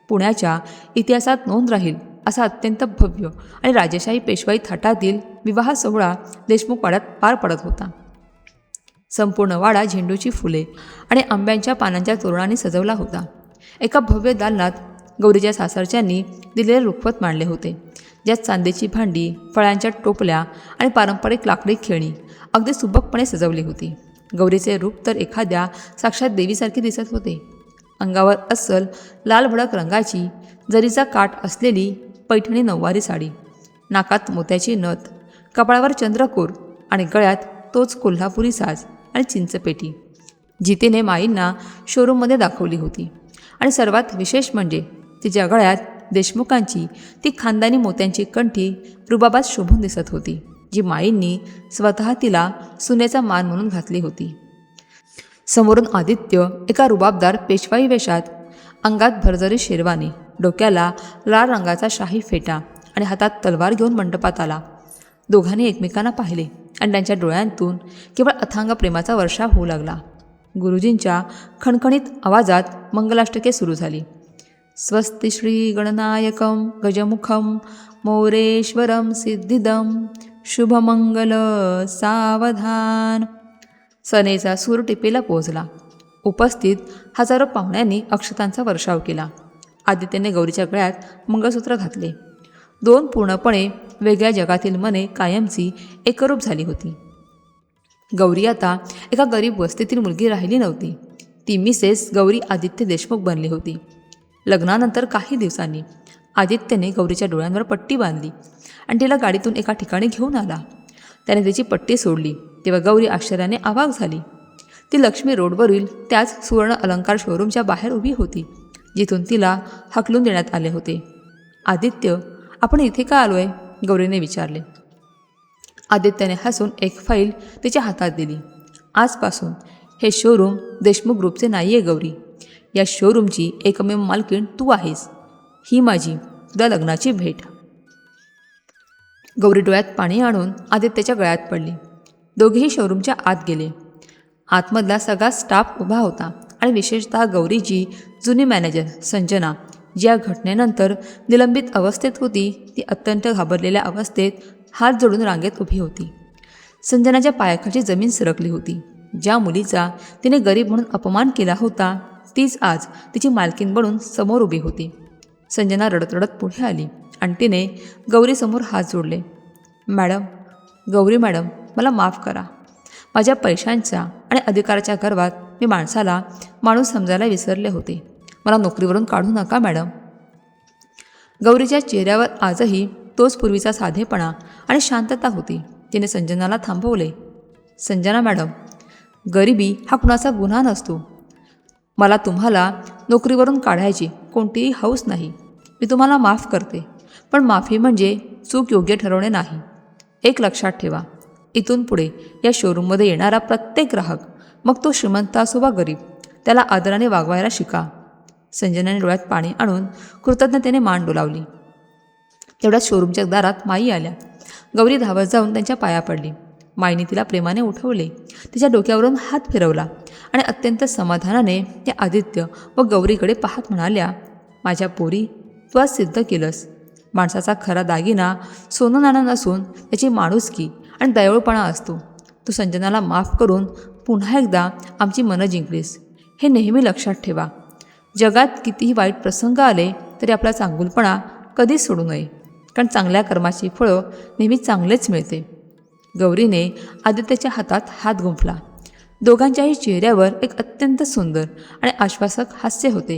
पुण्याच्या इतिहासात नोंद राहील असा अत्यंत भव्य आणि राजेशाही पेशवाई थाटातील विवाह सोहळा देशमुखवाड्यात पार पडत होता. संपूर्ण वाडा झेंडूची फुले आणि आंब्यांच्या पानांच्या तोरणांनी सजवला होता. एका भव्य दालनात गौरीच्या सासरच्यांनी दिलेले रुखवत मांडले होते, ज्यात चांदीची भांडी, फळांच्या टोपल्या आणि पारंपरिक लाकडी खेळणी अगदी सुबकपणे सजवली होती. गौरीचे रूप तर एखाद्या साक्षात देवीसारखे दिसत होते. अंगावर अस्सल लाल भडक रंगाची जरीचा काठ असलेली पैठणी नऊवारी साडी, नाकात मोत्याची नथ, कपाळावर चंद्रकोर आणि गळ्यात तोच कोल्हापुरी साज आणि चिंचपेटी, जी तिने माईंना शोरूममध्ये दाखवली होती. आणि सर्वात विशेष म्हणजे तिच्या गळ्यात देशमुखांची ती खानदानी मोत्यांची कंठी रुबाबात शोभून दिसत होती, जी माईंनी स्वतः तिला सुनेचा मान म्हणून घातली होती. समोरून आदित्य एका रुबाबदार पेशवाई वेशात, अंगात भरजरी शेरवानी, डोक्याला लाल रंगाचा शाही फेटा आणि हातात तलवार घेऊन मंडपात आला. दोघांनी एकमेकांना पाहिले आणि त्यांच्या डोळ्यांतून केवळ अथांग प्रेमाचा वर्षाव होऊ लागला. गुरुजींच्या खणखणीत आवाजात मंगलाष्टके सुरू झाली. स्वस्ति श्री गणनायकम गजमुखम मोरेश्वरम सिद्धिदम शुभमंगल सावधान. सनेचा सूर टिपेला पोहोचला. उपस्थित हजारो पाहुण्यांनी अक्षतांचा वर्षाव केला. आदित्यने गौरीच्या गळ्यात मंगळसूत्र घातले. दोन पूर्णपणे वेगळ्या जगातील मने कायमची एकरूप झाली होती. गौरी आता एका गरीब वस्तीतील मुलगी राहिली नव्हती. ती मिसेस गौरी आदित्य देशमुख बनली होती. लग्नानंतर काही दिवसांनी आदित्यने गौरीच्या डोळ्यांवर पट्टी बांधली आणि तिला गाडीतून एका ठिकाणी घेऊन आला. त्याने तिची पट्टी सोडली तेव्हा गौरी आश्चर्याने अवाक झाली. ती लक्ष्मी रोडवरील त्याच सुवर्ण अलंकार शोरूमच्या बाहेर उभी होती, जिथून तिला हाकलून देण्यात आले होते. आदित्य, आपण इथे का आलोय? गौरीने विचारले. आदित्यने हसून एक फाईल तिच्या हातात दिली. आजपासून हे शोरूम देशमुख ग्रुपचे नाही आहे गौरी. या शोरूमची एकमेव मालकीण तू आहेस. ही माझी तुला लग्नाची भेट. गौरी डोळ्यात पाणी आणून आदित्यच्या गळ्यात पडली. दोघेही शोरूमच्या आत गेले. आतमधला सगळा स्टाफ उभा होता आणि विशेषतः गौरीची जुनी मॅनेजर संजना, ज्या घटनेनंतर निलंबित अवस्थेत होती, ती अत्यंत घाबरलेल्या अवस्थेत हात जोडून रांगेत उभी होती. संजनाच्या पायाखालची जमीन सरकली होती. ज्या मुलीचा तिने गरीब म्हणून अपमान केला होता, तीच आज तिची मालकीण बनून समोर उभी होती. संजना रडत रडत पुढे आली आणि तिने गौरीसमोर हात जोडले. मॅडम, गौरी मॅडम, मला माफ करा. माझ्या पैशांच्या आणि अधिकाराच्या गर्वात मी माणसाला माणूस समजायला विसरले होते. मला नोकरीवरून काढू नका मॅडम. गौरीच्या चेहऱ्यावर आजही तोच पूर्वीचा साधेपणा आणि शांतता होती. तिने संजनाला थांबवले. संजना मॅडम, गरिबी हा कुणाचा गुन्हा नसतो. मला तुम्हाला नोकरीवरून काढायची कोणतीही हौस नाही. मी तुम्हाला माफ करते, पण माफी म्हणजे चूक योग्य ठरवणे नाही. एक लक्षात ठेवा, इथून पुढे या शोरूममध्ये येणारा प्रत्येक ग्राहक, मग तो श्रीमंत असो वा गरीब, त्याला आदराने वागवायला शिका. संजनाने डोळ्यात पाणी आणून कृतज्ञतेने मान डोलावली. तेवढ्यात शोरूमच्या दारात माई आल्या. गौरी धावत जाऊन त्यांच्या पाया पडली. माईने तिला प्रेमाने उठवले, तिच्या डोक्यावरून हात फिरवला आणि अत्यंत समाधानाने त्या आदित्य व गौरीकडे पाहत म्हणाल्या, माझ्या पोरी, तू आज सिद्ध केलंस. माणसाचा खरा दागिना सोनं नाणं नसून त्याची माणुसकी आणि दयाळूपणा असतो. तू संजनाला माफ करून पुन्हा एकदा आमची मनं जिंकलीस. हे नेहमी लक्षात ठेवा. जगात कितीही वाईट प्रसंग आले तरी आपला चांगुलपणा कधीच सोडू नये, कारण चांगल्या कर्माची फळं नेहमी चांगलेच मिळते. गौरीने आदित्यच्या हातात हात गुंफला. दोघांच्याही चेहऱ्यावर एक अत्यंत सुंदर आणि आश्वासक हास्य होते.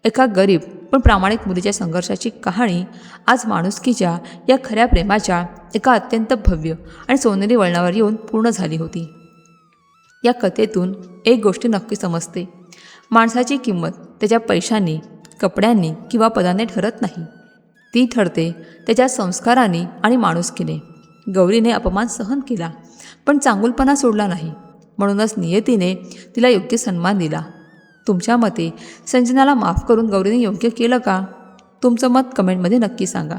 एका गरीब पण प्रामाणिक मुलीच्या संघर्षाची कहाणी आज माणुसकीच्या या खऱ्या प्रेमाच्या एका अत्यंत भव्य आणि सोनेरी वळणावर येऊन पूर्ण झाली होती. या कथेतून एक गोष्ट नक्की समजते, माणसाची किंमत त्याच्या पैशांनी, कपड्यांनी किंवा पदाने ठरत नाही. ती ठरते त्याच्या संस्कारांनी आणि माणुसकीने. गौरीने अपमान सहन केला, पण चांगुलपणा सोडला नाही. म्हणूनच नियतीने तिला योग्य सन्मान दिला. तुमच्या मते संजनाला माफ करून गौरीने योग्य केलं का? तुमचं मत कमेंटमध्ये नक्की सांगा.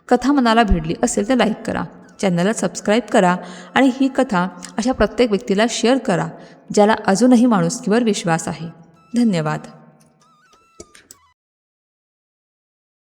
कथा मनाला भिडली असेल तर लाईक करा, चॅनलला सबस्क्राईब करा आणि ही कथा अशा प्रत्येक व्यक्तीला शेअर करा ज्याला अजूनही माणुसकीवर विश्वास आहे. धन्यवाद.